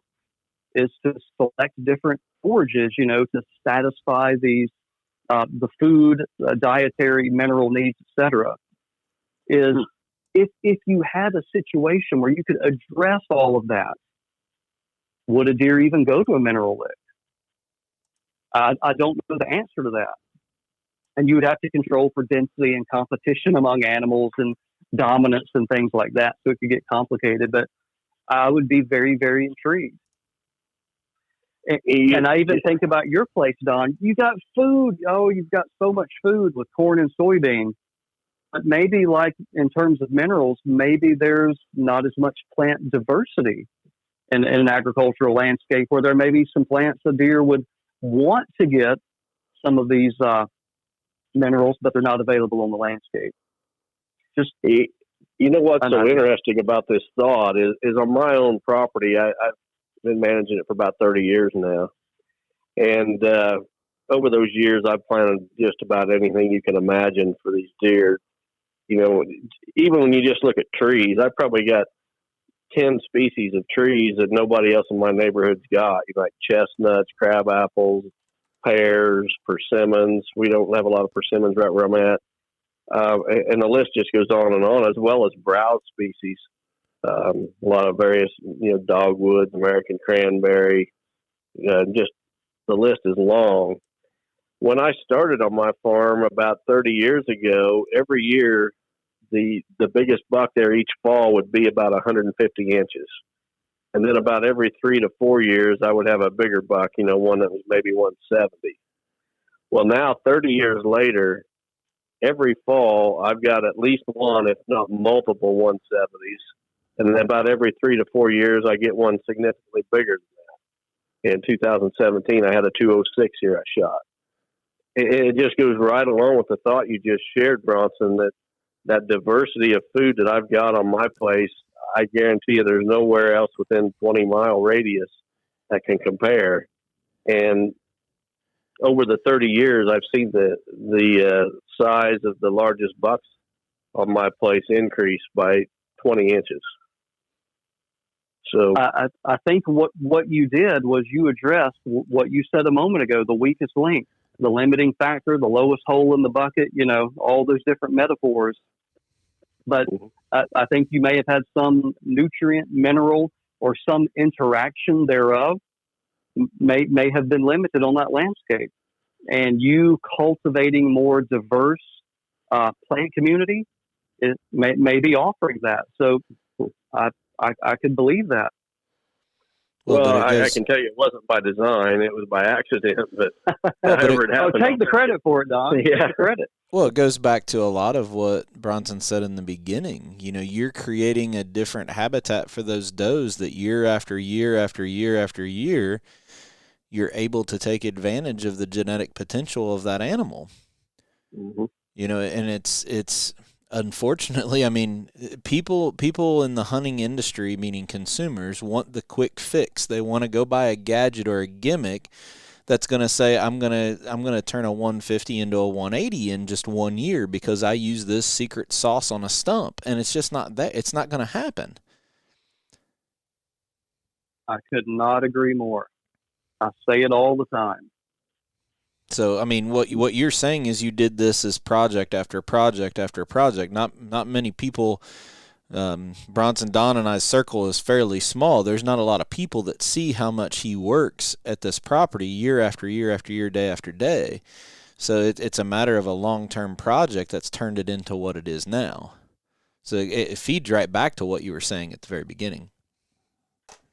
is to select different forages, to satisfy these, the food, dietary, mineral needs, etc. Is if you had a situation where you could address all of that, would a deer even go to a mineral lick? I don't know the answer to that. And you would have to control for density and competition among animals and dominance and things like that. So it could get complicated, but I would be very, very intrigued. And I even think about your place, Don. You got food. Oh, you've got so much food with corn and soybean. But maybe, like in terms of minerals, maybe there's not as much plant diversity in an agricultural landscape, where there may be some plants a deer would want to get some of these minerals, but they're not available on the landscape. Just what's so interesting about this thought is on my own property. I've been managing it for about 30 years now, and over those years, I've planted just about anything you can imagine for these deer. Even when you just look at trees, I've probably got 10 species of trees that nobody else in my neighborhood's got. Like chestnuts, crab apples, pears, persimmons. We don't have a lot of persimmons right where I'm at. And the list just goes on, as well as browse species. A lot of various, dogwoods, American cranberry. Just the list is long. When I started on my farm about 30 years ago, every year the biggest buck there each fall would be about 150 inches. And then about every 3 to 4 years, I would have a bigger buck, one that was maybe 170. Well, now 30 years later, every fall I've got at least one, if not multiple 170s. And then about every 3 to 4 years, I get one significantly bigger than that. In 2017, I had a 206 here I shot. It just goes right along with the thought you just shared, Bronson, that diversity of food that I've got on my place, I guarantee you there's nowhere else within 20-mile radius that can compare. And over the 30 years, I've seen the size of the largest bucks on my place increase by 20 inches. So I think what you did was you addressed what you said a moment ago, the weakest link, the limiting factor, the lowest hole in the bucket, all those different metaphors. But I think you may have had some nutrient, mineral, or some interaction thereof may have been limited on that landscape. And you cultivating more diverse plant community, it may be offering that. So I could believe that. Well, I can tell you it wasn't by design; it was by accident. But however it happened, take the credit for it, Don. Yeah, take the credit. Well, it goes back to a lot of what Bronson said in the beginning. You're creating a different habitat for those does that year after year after year after year, you're able to take advantage of the genetic potential of that animal. Mm-hmm. And it's unfortunately, people in the hunting industry, meaning consumers, want the quick fix. They want to go buy a gadget or a gimmick that's going to say, I'm going to turn a 150 into a 180 in just 1 year because I use this secret sauce on a stump. And it's just not that. It's not going to happen. I could not agree more. I say it all the time. So, what you're saying is you did this as project after project after project. Not many people Bronson, Don, and I's circle is fairly small. There's not a lot of people that see how much he works at this property year after year after year, day after day. So it's a matter of a long-term project that's turned it into what it is now. So it feeds right back to what you were saying at the very beginning.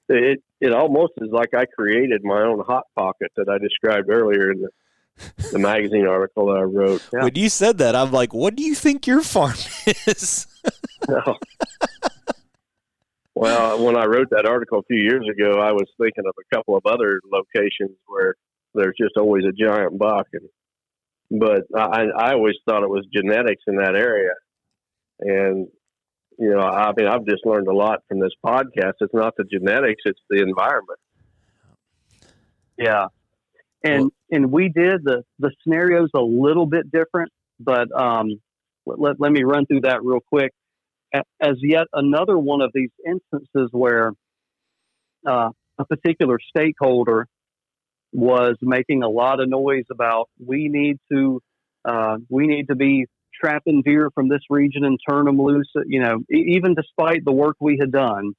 It almost is like I created my own hot pocket that I described earlier in the magazine article that I wrote. Yeah. When you said that, I'm like, what do you think your farm is? No. Well, when I wrote that article a few years ago, I was thinking of a couple of other locations where there's just always a giant buck. But I always thought it was genetics in that area. And, you know, I mean, I've just learned a lot from this podcast. It's not the genetics, it's the environment. Yeah. And we did the scenario's a little bit different, but let me run through that real quick. As yet another one of these instances where a particular stakeholder was making a lot of noise about we need to be trapping deer from this region and turn them loose. You know, even despite the work we had done,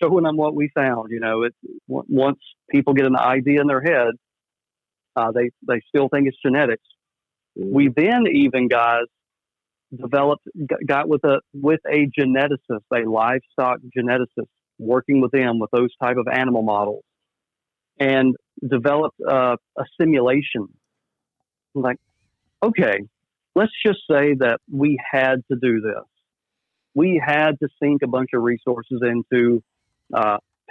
showing them what we found. You know, once people get an idea in their head, they still think it's genetics. We then even got with a geneticist, a livestock geneticist, working with them with those type of animal models, and developed a simulation. Like, okay, let's just say that we had to do this. We had to sink a bunch of resources into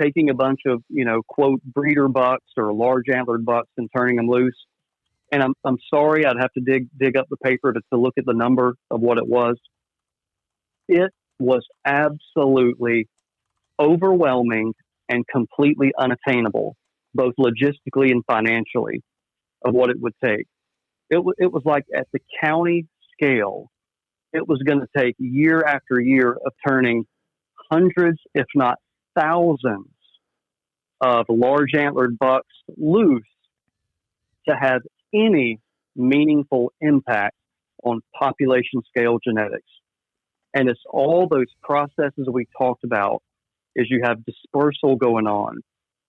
taking a bunch of, you know, quote, breeder bucks or large antlered bucks and turning them loose. And I'm sorry, I'd have to dig up the paper to look at the number of what it was. It was absolutely overwhelming and completely unattainable, both logistically and financially, of what it would take. It was like at the county scale, it was going to take year after year of turning hundreds, if not thousands, of large antlered bucks loose to have any meaningful impact on population scale genetics. And it's all those processes we talked about. Is you have dispersal going on,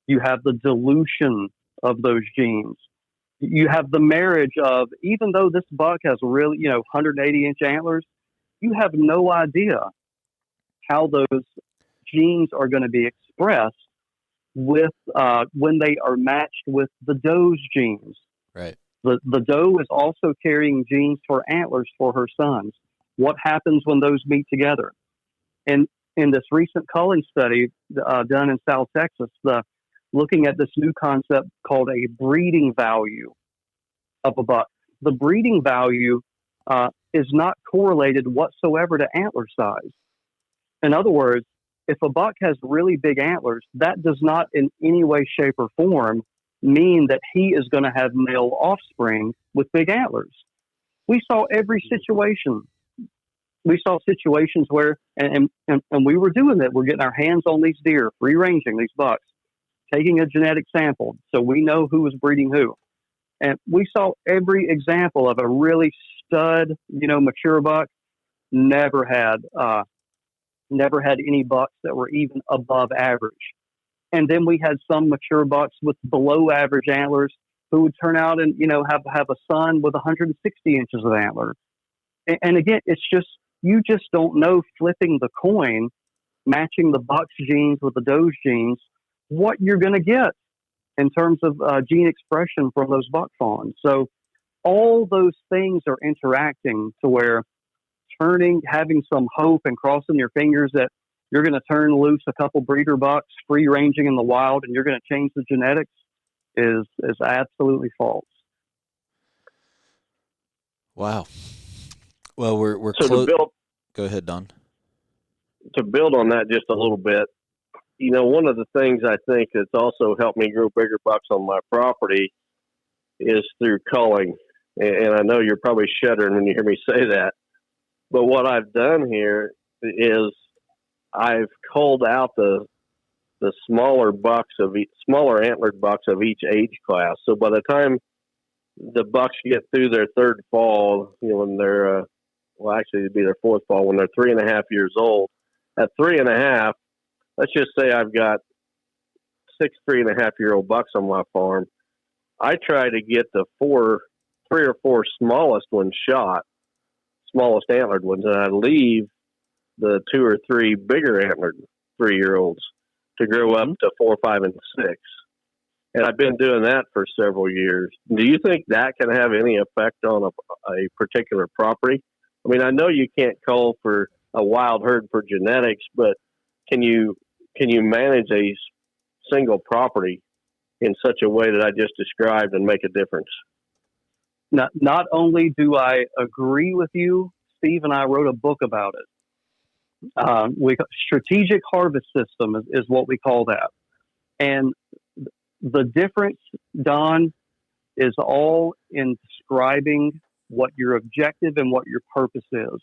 you have the dilution of those genes, you have the marriage of, even though this buck has really, you know, 180-inch antlers, you have no idea how those genes are going to be expressed with when they are matched with the doe's genes. Right. The doe is also carrying genes for antlers for her sons. What happens when those meet together? And in this recent culling study done in South Texas, looking at this new concept called a breeding value of a buck. The breeding value is not correlated whatsoever to antler size. In other words, if a buck has really big antlers, that does not in any way, shape, or form mean that he is going to have male offspring with big antlers. We saw every situation. We saw situations where, and we were doing that. We're getting our hands on these deer, free ranging these bucks, taking a genetic sample so we know who was breeding who. And we saw every example of a really stud, you know, mature buck, never had any bucks that were even above average. And then we had some mature bucks with below average antlers who would turn out and, you know, have a son with 160 inches of antler. And again, it's just, you just don't know, flipping the coin, matching the buck's genes with the doe's genes, what you're going to get in terms of gene expression from those buck fawns. So all those things are interacting to where having some hope and crossing your fingers that you're going to turn loose a couple breeder bucks free ranging in the wild and you're going to change the genetics is absolutely false. Wow. Well, we're so close. to build. Go ahead, Don. To build on that just a little bit, you know, one of the things I think that's also helped me grow bigger bucks on my property is through culling. And I know you're probably shuddering when you hear me say that. But what I've done here is I've culled out the smaller antlered bucks of each age class. So by the time the bucks get through their third fall, you know, when they're, actually it'd be their fourth fall, when they're 3.5 years old, at 3.5, let's just say I've got 6 3.5-year-old bucks on my farm. I try to get the 3 or 4 smallest ones shot, smallest antlered ones, and I leave the 2 or 3 bigger antlered 3-year-olds to grow up to 4, 5, and 6. And I've been doing that for several years. Do you think that can have any effect on a particular property? I mean, I know you can't call for a wild herd for genetics, but can you manage a single property in such a way that I just described and make a difference? Not only do I agree with you, Steve and I wrote a book about it. Strategic harvest system is what we call that. And the difference, Don, is all in describing what your objective and what your purpose is.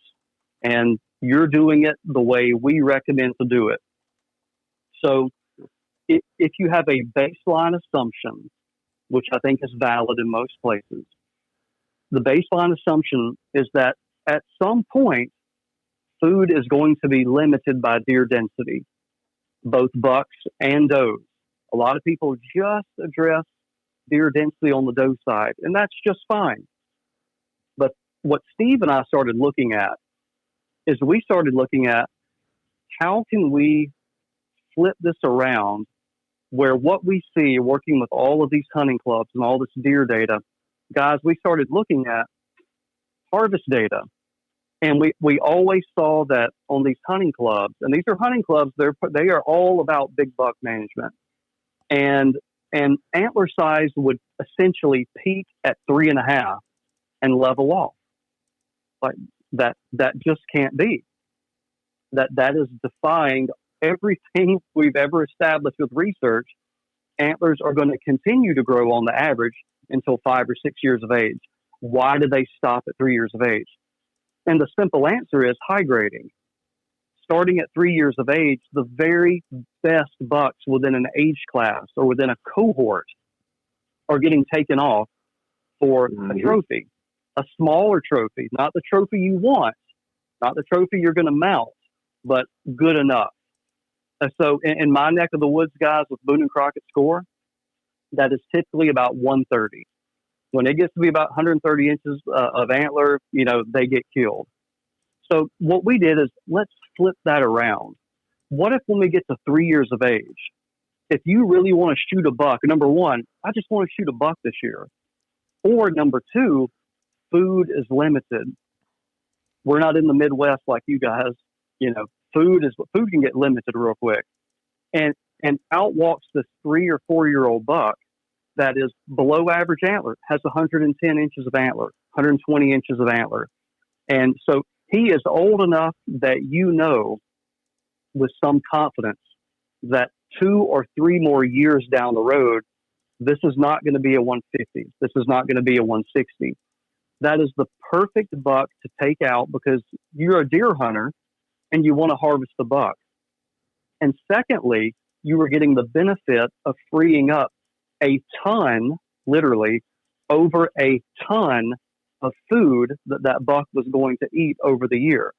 And you're doing it the way we recommend to do it. So if you have a baseline assumption, which I think is valid in most places, the baseline assumption is that at some point, food is going to be limited by deer density, both bucks and does. A lot of people just address deer density on the doe side, and that's just fine. But what Steve and I started looking at is we started looking at how can we flip this around where what we see working with all of these hunting clubs and all this deer data, guys, we started looking at harvest data. And we always saw that on these hunting clubs, and these are hunting clubs, they are all about big buck management. And antler size would essentially peak at 3.5 and level off. Like that just can't be. That is defying everything we've ever established with research. Antlers are going to continue to grow on the average until 5 or 6 years of age. Why do they stop at 3 years of age? And the simple answer is high grading. Starting at 3 years of age, the very best bucks within an age class or within a cohort are getting taken off for a trophy, a smaller trophy, not the trophy you want, not the trophy you're going to mount, but good enough. So in my neck of the woods, guys, with Boone and Crockett score, that is typically about 130. When it gets to be about 130 inches of antler, they get killed. So what we did is let's flip that around. What if when we get to 3 years of age, if you really want to shoot a buck, number one, I just want to shoot a buck this year. Or number two, food is limited. We're not in the Midwest like you guys. Food can get limited real quick. And out walks this 3 or 4 year old buck that is below average antler, has 110 inches of antler, 120 inches of antler. And so he is old enough that with some confidence that 2 or 3 more years down the road, this is not going to be a 150. This is not going to be a 160. That is the perfect buck to take out because you're a deer hunter and you want to harvest the buck. And secondly, you are getting the benefit of freeing up a ton, literally, over a ton of food that buck was going to eat over the year.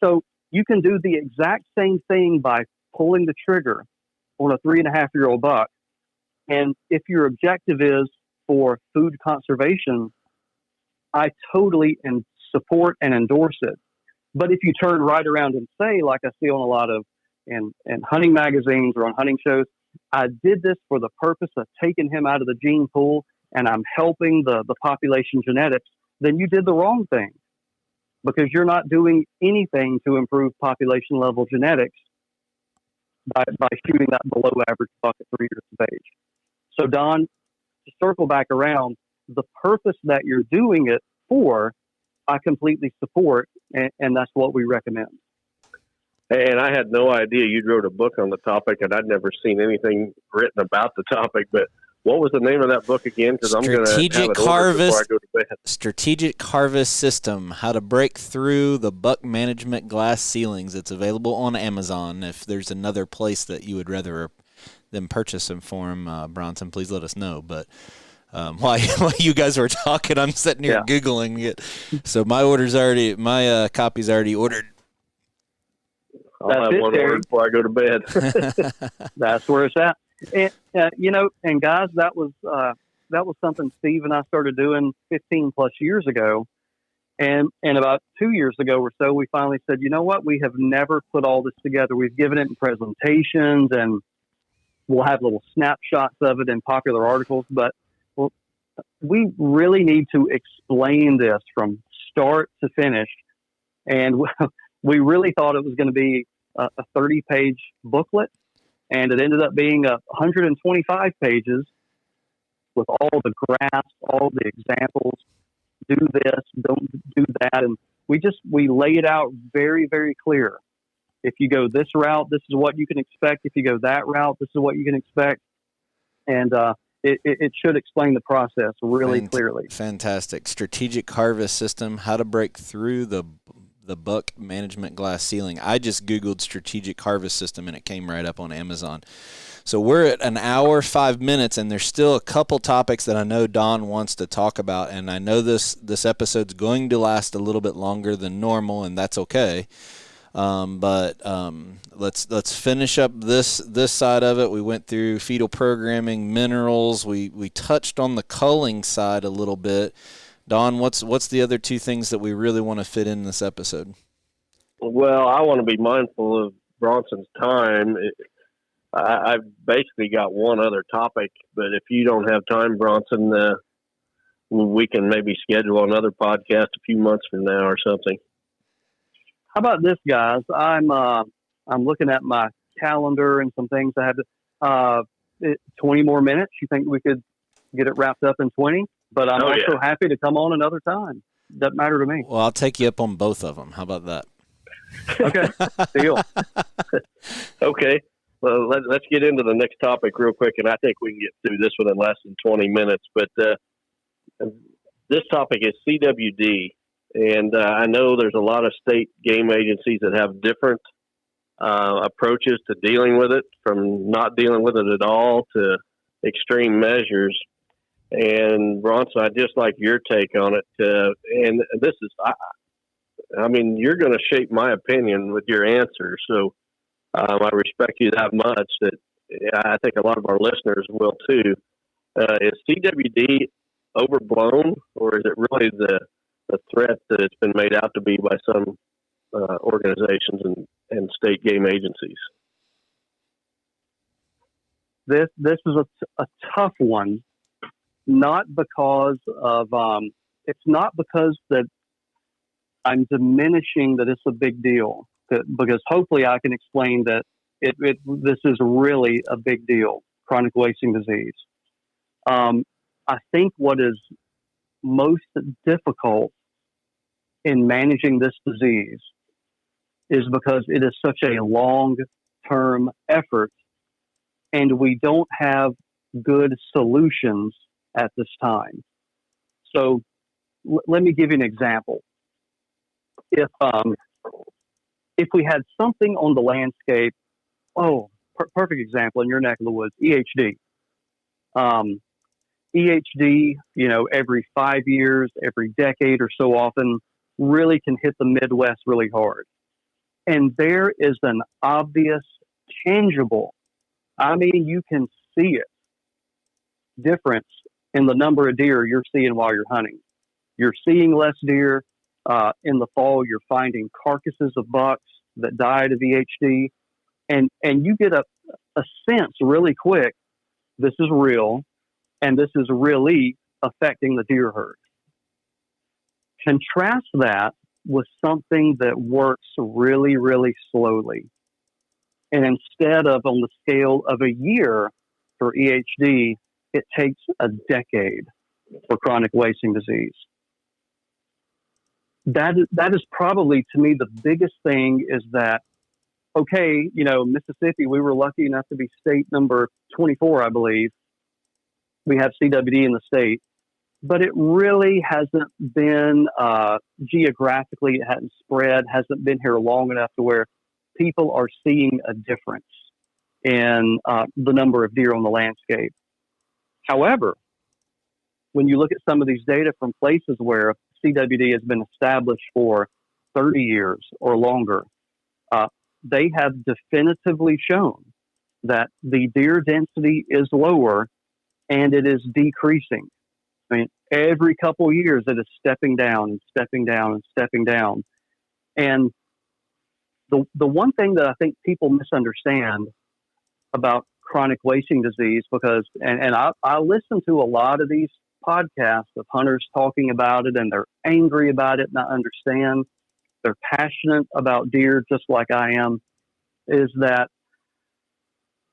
So you can do the exact same thing by pulling the trigger on a 3.5-year-old buck. And if your objective is for food conservation, I totally support and endorse it. But if you turn right around and say, like I see on a lot of in hunting magazines or on hunting shows, I did this for the purpose of taking him out of the gene pool and I'm helping the population genetics, then you did the wrong thing because you're not doing anything to improve population level genetics by shooting that below average buck at 3 years of age. So Don, to circle back around, the purpose that you're doing it for, I completely support, and that's what we recommend. And I had no idea you wrote a book on the topic, and I'd never seen anything written about the topic. But what was the name of that book again? Because I'm going to have it ordered before I go to bed. Strategic Harvest System: How to Break Through the Buck Management Glass Ceilings. It's available on Amazon. If there's another place that you would rather them purchase them for him, Bronson, please let us know. But while you guys were talking, I'm sitting here Googling it. So my copy's already ordered. I'll That's have it, one Terry. word before I go to bed. That's where it's at. And, and guys, that was something Steve and I started doing 15 plus years ago. And about 2 years ago or so, we finally said, you know what? We have never put all this together. We've given it in presentations, and we'll have little snapshots of it in popular articles. But we really need to explain this from start to finish. And we really thought it was going to be a 30-page booklet, and it ended up being 125 pages with all the graphs, all the examples. Do this, don't do that. And we lay it out very, very clear. If you go this route, this is what you can expect. If you go that route, this is what you can expect. And it should explain the process really clearly. Fantastic. Strategic harvest system, how to break through the buck management glass ceiling. I just Googled strategic harvest system and it came right up on Amazon. So we're at an hour, 5 minutes, and there's still a couple topics that I know Don wants to talk about, and I know this episode's going to last a little bit longer than normal, and that's okay. But let's finish up this side of it. We went through fetal programming, minerals. We touched on the culling side a little bit. Don, what's the other two things that we really want to fit in this episode? Well, I want to be mindful of Bronson's time. I've basically got one other topic, but if you don't have time, Bronson, we can maybe schedule another podcast a few months from now or something. How about this, guys? I'm looking at my calendar and some things I have to. 20 more minutes. You think we could get it wrapped up in 20? But I'm also happy to come on another time. Doesn't matter to me. Well, I'll take you up on both of them. How about that? Okay, deal. Okay. Well, let's get into the next topic real quick, and I think we can get through this one in less than 20 minutes. But this topic is CWD, and I know there's a lot of state game agencies that have different approaches to dealing with it, from not dealing with it at all to extreme measures. And Bronson, I'd just like your take on it. And this is, I mean, you're going to shape my opinion with your answer. So I respect you that much that I think a lot of our listeners will too. Is CWD overblown, or is it really the threat that it's been made out to be by some organizations and state game agencies? This is a tough one. Not because of it's not because that I'm diminishing that it's a big deal. Because hopefully I can explain that this is really a big deal, chronic wasting disease. I think what is most difficult in managing this disease is because it is such a long-term effort, and we don't have good solutions at this time. So let me give you an example. If we had something on the landscape, perfect example in your neck of the woods, EHD. EHD, every 5 years, every decade or so often, really can hit the Midwest really hard. And there is an obvious, tangible, I mean, you can see it, difference in the number of deer you're seeing while you're hunting. You're seeing less deer. In the fall, you're finding carcasses of bucks that died of EHD. And you get a sense really quick, this is real, and this is really affecting the deer herd. Contrast that with something that works really, really slowly. And instead of on the scale of a year for EHD, it takes a decade for chronic wasting disease. That is probably, to me, the biggest thing is that, okay, Mississippi, we were lucky enough to be state number 24, I believe. We have CWD in the state, but it really hasn't been, geographically, it hasn't spread, hasn't been here long enough to where people are seeing a difference in the number of deer on the landscape. However, when you look at some of these data from places where CWD has been established for 30 years or longer, they have definitively shown that the deer density is lower and it is decreasing. I mean, every couple of years it is stepping down and stepping down and stepping down. And the one thing that I think people misunderstand about chronic wasting disease, because, and I listen to a lot of these podcasts of hunters talking about it, and they're angry about it, and I understand. They're passionate about deer just like I am, is that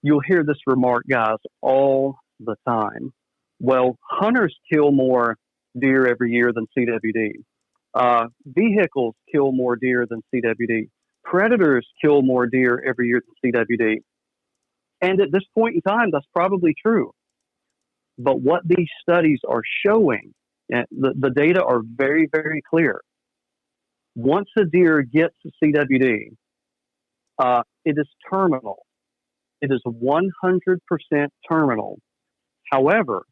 you'll hear this remark, guys, all the time. Well, hunters kill more deer every year than CWD. Vehicles kill more deer than CWD. Predators kill more deer every year than CWD. And at this point in time, that's probably true. But what these studies are showing, and the data are very, very clear. Once a deer gets CWD, it is terminal. It is 100% terminal. However,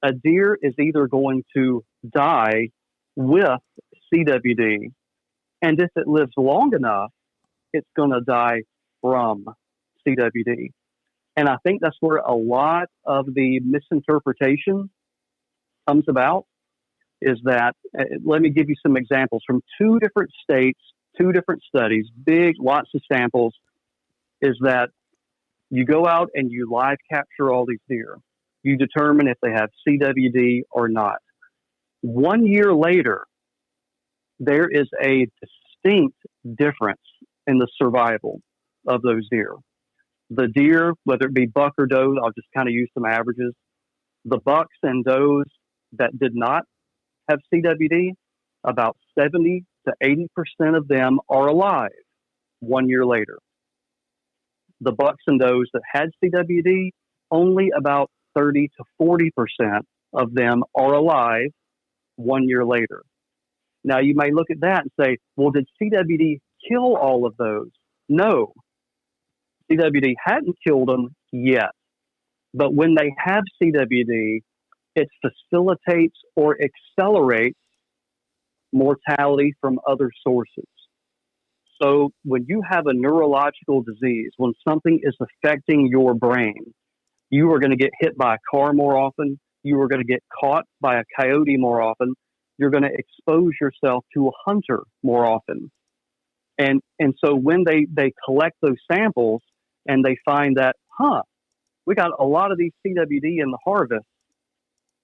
a deer is either going to die with CWD, and if it lives long enough, it's going to die from CWD. And I think that's where a lot of the misinterpretation comes about, is that, let me give you some examples from 2 different states, 2 different studies, big, lots of samples, is that you go out and you live capture all these deer. You determine if they have CWD or not. 1 year later, there is a distinct difference in the survival of those deer. The deer, whether it be buck or doe, I'll just kind of use some averages. The bucks and does that did not have CWD, about 70 to 80% of them are alive 1 year later. The bucks and does that had CWD, only about 30 to 40% of them are alive 1 year later. Now, you may look at that and say, well, did CWD kill all of those? No. CWD hadn't killed them yet. But when they have CWD, it facilitates or accelerates mortality from other sources. So when you have a neurological disease, when something is affecting your brain, you are going to get hit by a car more often. You are going to get caught by a coyote more often. You're going to expose yourself to a hunter more often. And so when they collect those samples and they find that, we got a lot of these CWD in the harvest.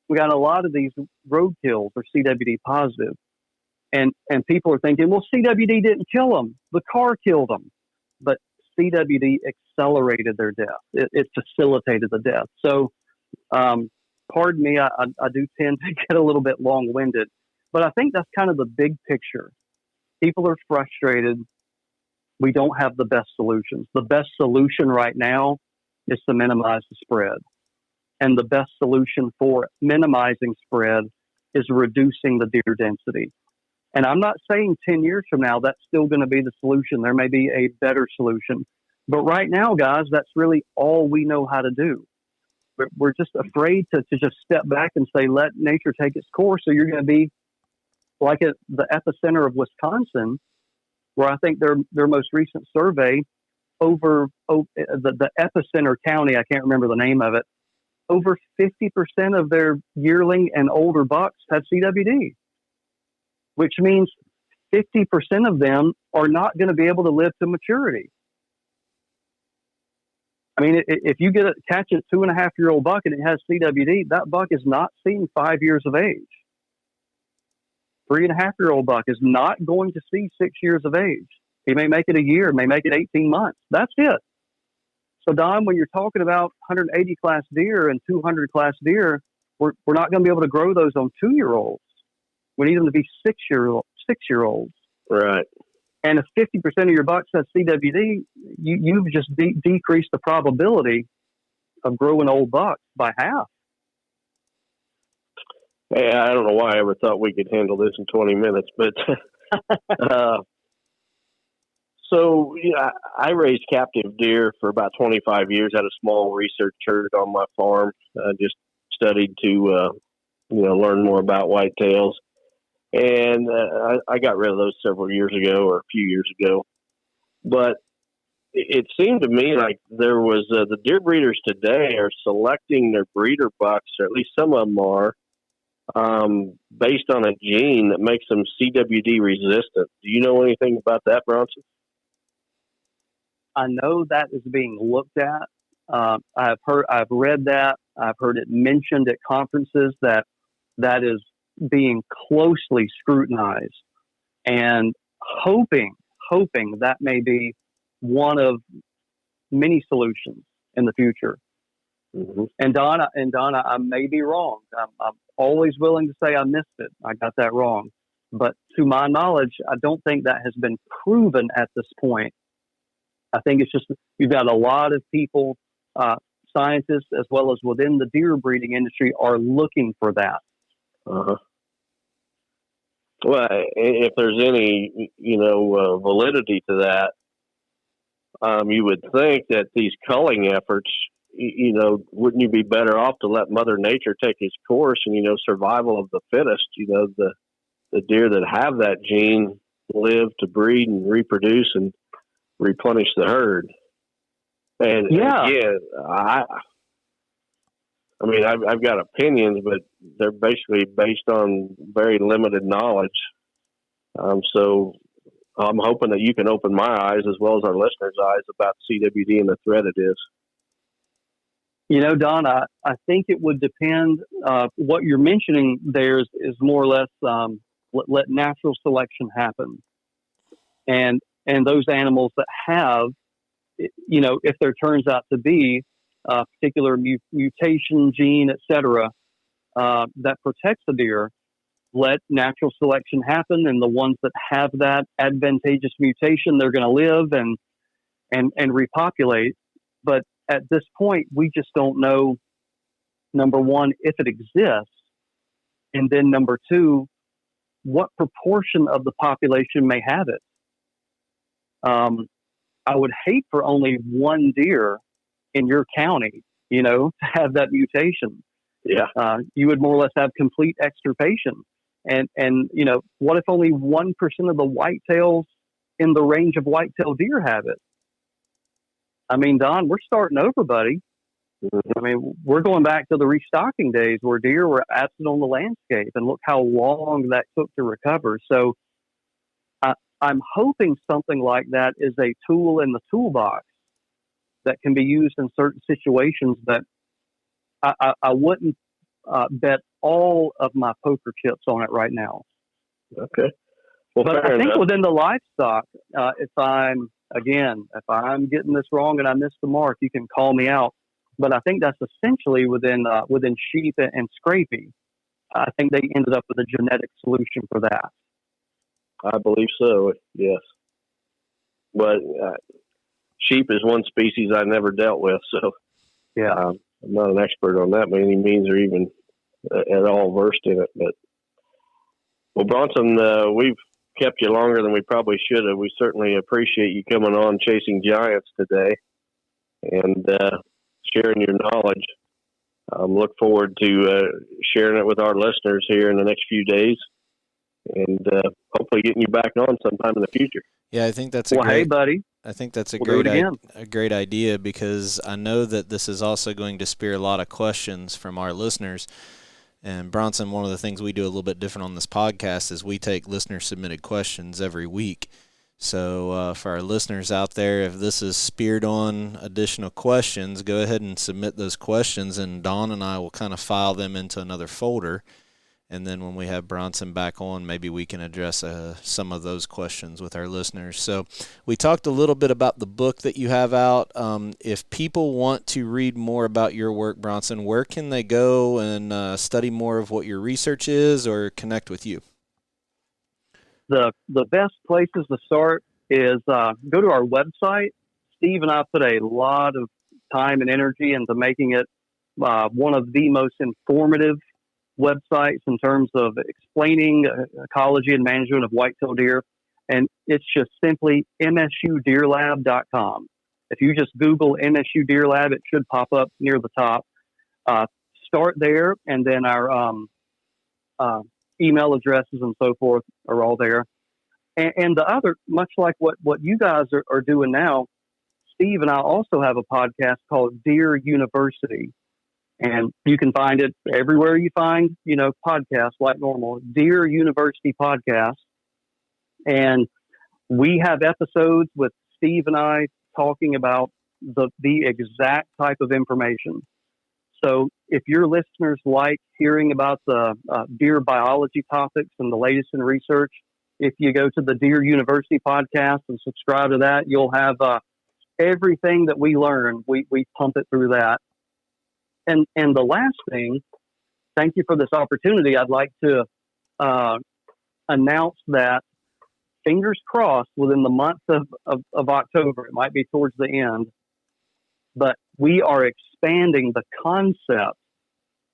We got a lot of these roadkills are CWD positive. And people are thinking, well, CWD didn't kill them. The car killed them. But CWD accelerated their death. It facilitated the death. So, pardon me, I do tend to get a little bit long-winded. But I think that's kind of the big picture. People are frustrated. We don't have the best solutions. The best solution right now is to minimize the spread. And the best solution for minimizing spread is reducing the deer density. And I'm not saying 10 years from now that's still going to be the solution. There may be a better solution. But right now, guys, that's really all we know how to do. We're just afraid to just step back and say, let nature take its course. So you're going to be like at the epicenter of Wisconsin, where I think their most recent survey over the epicenter county, I can't remember the name of it, over 50% of their yearling and older bucks have CWD, which means 50% of them are not going to be able to live to maturity. I mean, if you catch a 2.5-year-old buck and it has CWD, that buck is not seeing 5 years of age. 3.5-year-old buck is not going to see 6 years of age. He may make it a year, may make it 18 months. That's it. So, Don, when you're talking about 180 class deer and 200 class deer, we're not going to be able to grow those on 2-year-olds. We need them to be 6-year-olds. Right. And if 50% of your bucks have CWD, you've just decreased the probability of growing old bucks by half. Hey, I don't know why I ever thought we could handle this in 20 minutes, but so yeah, I raised captive deer for about 25 years at a small research herd on my farm. I just studied to learn more about whitetails, and I got rid of those several years ago or a few years ago. But it seemed to me like there was the deer breeders today are selecting their breeder bucks, or at least some of them are, based on a gene that makes them CWD resistant. Do you know anything about that, Bronson? I know that is being looked at. I've read that. I've heard it mentioned at conferences that is being closely scrutinized, and hoping that may be one of many solutions in the future. Mm-hmm. And Donna, I may be wrong. I'm always willing to say I missed it. I got that wrong. But to my knowledge, I don't think that has been proven at this point. I think it's just you've got a lot of people, scientists, as well as within the deer breeding industry, are looking for that. Uh-huh. Well, if there's any, validity to that, you would think that these culling efforts, wouldn't you be better off to let Mother Nature take its course and, survival of the fittest, the deer that have that gene live to breed and reproduce and replenish the herd. And again, I've got opinions, but they're basically based on very limited knowledge. So I'm hoping that you can open my eyes as well as our listeners' eyes about CWD and the threat it is. Don, I think it would depend. What you're mentioning there is more or less let natural selection happen. And those animals that have, if there turns out to be a particular mutation gene, et cetera, that protects the deer, let natural selection happen. And the ones that have that advantageous mutation, they're going to live and repopulate. But at this point, we just don't know, number one, if it exists. And then number two, what proportion of the population may have it. I would hate for only one deer in your county, to have that mutation. Yeah. You would more or less have complete extirpation. And what if only 1% of the whitetails in the range of whitetail deer have it? I mean, Don, we're starting over, buddy. I mean, we're going back to the restocking days where deer were absent on the landscape, and look how long that took to recover. So I'm hoping something like that is a tool in the toolbox that can be used in certain situations, but I wouldn't bet all of my poker chips on it right now. Okay. Well, but I think enough. Within the livestock, if I'm getting this wrong and I miss the mark, you can call me out. But I think that's essentially within sheep and scrapie. I think they ended up with a genetic solution for that. I believe so, yes. But sheep is one species I never dealt with, so yeah, I'm not an expert on that by any means, or even at all versed in it. But well, Bronson, we've kept you longer than we probably should have. We certainly appreciate you coming on Chasing Giants today and sharing your knowledge. Look forward to sharing it with our listeners here in the next few days, and hopefully getting you back on sometime in the future. Yeah, I think that's hey, buddy. I think that's a we'll great idea, because I know that this is also going to spear a lot of questions from our listeners. And Bronson, one of the things we do a little bit different on this podcast is we take listener-submitted questions every week. So for our listeners out there, if this is speared on additional questions, go ahead and submit those questions, and Dawn and I will kind of file them into another folder. And then when we have Bronson back on, maybe we can address some of those questions with our listeners. So we talked a little bit about the book that you have out. If people want to read more about your work, Bronson, where can they go and study more of what your research is, or connect with you? The best places to start is go to our website. Steve and I put a lot of time and energy into making it one of the most informative websites in terms of explaining ecology and management of whitetail deer. And it's just simply msudeerlab.com. If you just Google MSU Deer Lab, it should pop up near the top. Start there, and then our email addresses and so forth are all there. And the other, much like what you guys are doing now, Steve and I also have a podcast called Deer University. And you can find it everywhere you find, podcasts like normal. Deer University Podcast. And we have episodes with Steve and I talking about the exact type of information. So if your listeners like hearing about the deer biology topics and the latest in research, if you go to the Deer University Podcast and subscribe to that, you'll have everything that we learn. We pump it through that. And the last thing, thank you for this opportunity. I'd like to announce that, fingers crossed, within the month of October, it might be towards the end, but we are expanding the concept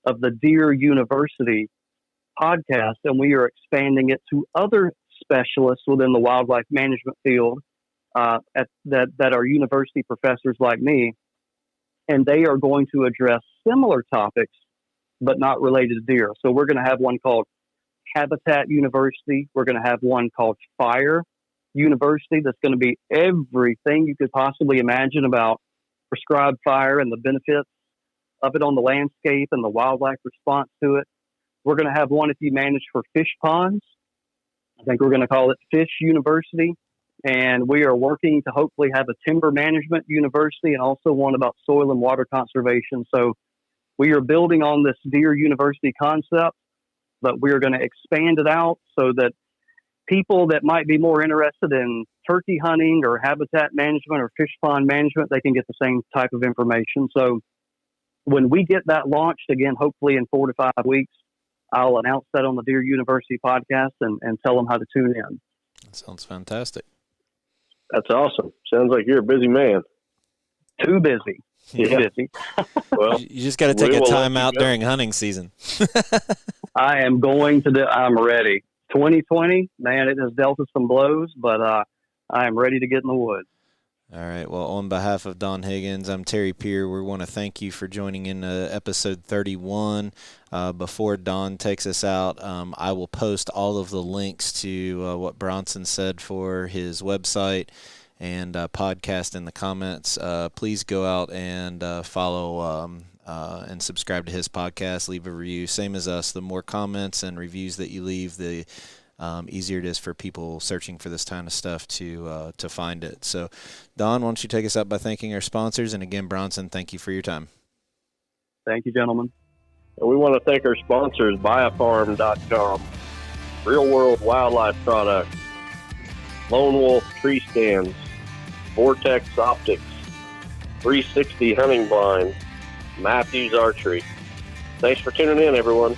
of the Deer University podcast, and we are expanding it to other specialists within the wildlife management field that are university professors like me, and they are going to address similar topics, but not related to deer. So we're going to have one called Habitat University. We're going to have one called Fire University that's going to be everything you could possibly imagine about prescribed fire and the benefits of it on the landscape and the wildlife response to it. We're going to have one if you manage for fish ponds. I think we're going to call it Fish University. And we are working to hopefully have a timber management university and also one about soil and water conservation. So we are building on this Deer University concept, but we are going to expand it out so that people that might be more interested in turkey hunting or habitat management or fish pond management, they can get the same type of information. So when we get that launched, again, hopefully in 4 to 5 weeks, I'll announce that on the Deer University podcast and tell them how to tune in. That sounds fantastic. That's awesome. Sounds like you're a busy man. Too busy. Yeah. Busy. Well, you just got to take a time out during hunting season. I am going to do. I'm ready. 2020, man, it has dealt us some blows, but I am ready to get in the woods. All right. Well, on behalf of Don Higgins, I'm Terry Peer. We want to thank you for joining in episode 31. Before Don takes us out, I will post all of the links to what Bronson said for his website and podcast in the comments. Please go out and follow and subscribe to his podcast. Leave a review. Same as us. The more comments and reviews that you leave, the easier it is for people searching for this kind of stuff to find it. So, Don, why don't you take us out by thanking our sponsors? And again, Bronson, thank you for your time. Thank you, gentlemen. And we want to thank our sponsors, biofarm.com, Real World Wildlife Products, Lone Wolf Tree Stands, Vortex Optics, 360 Hunting Blind, Matthews Archery. Thanks for tuning in, everyone.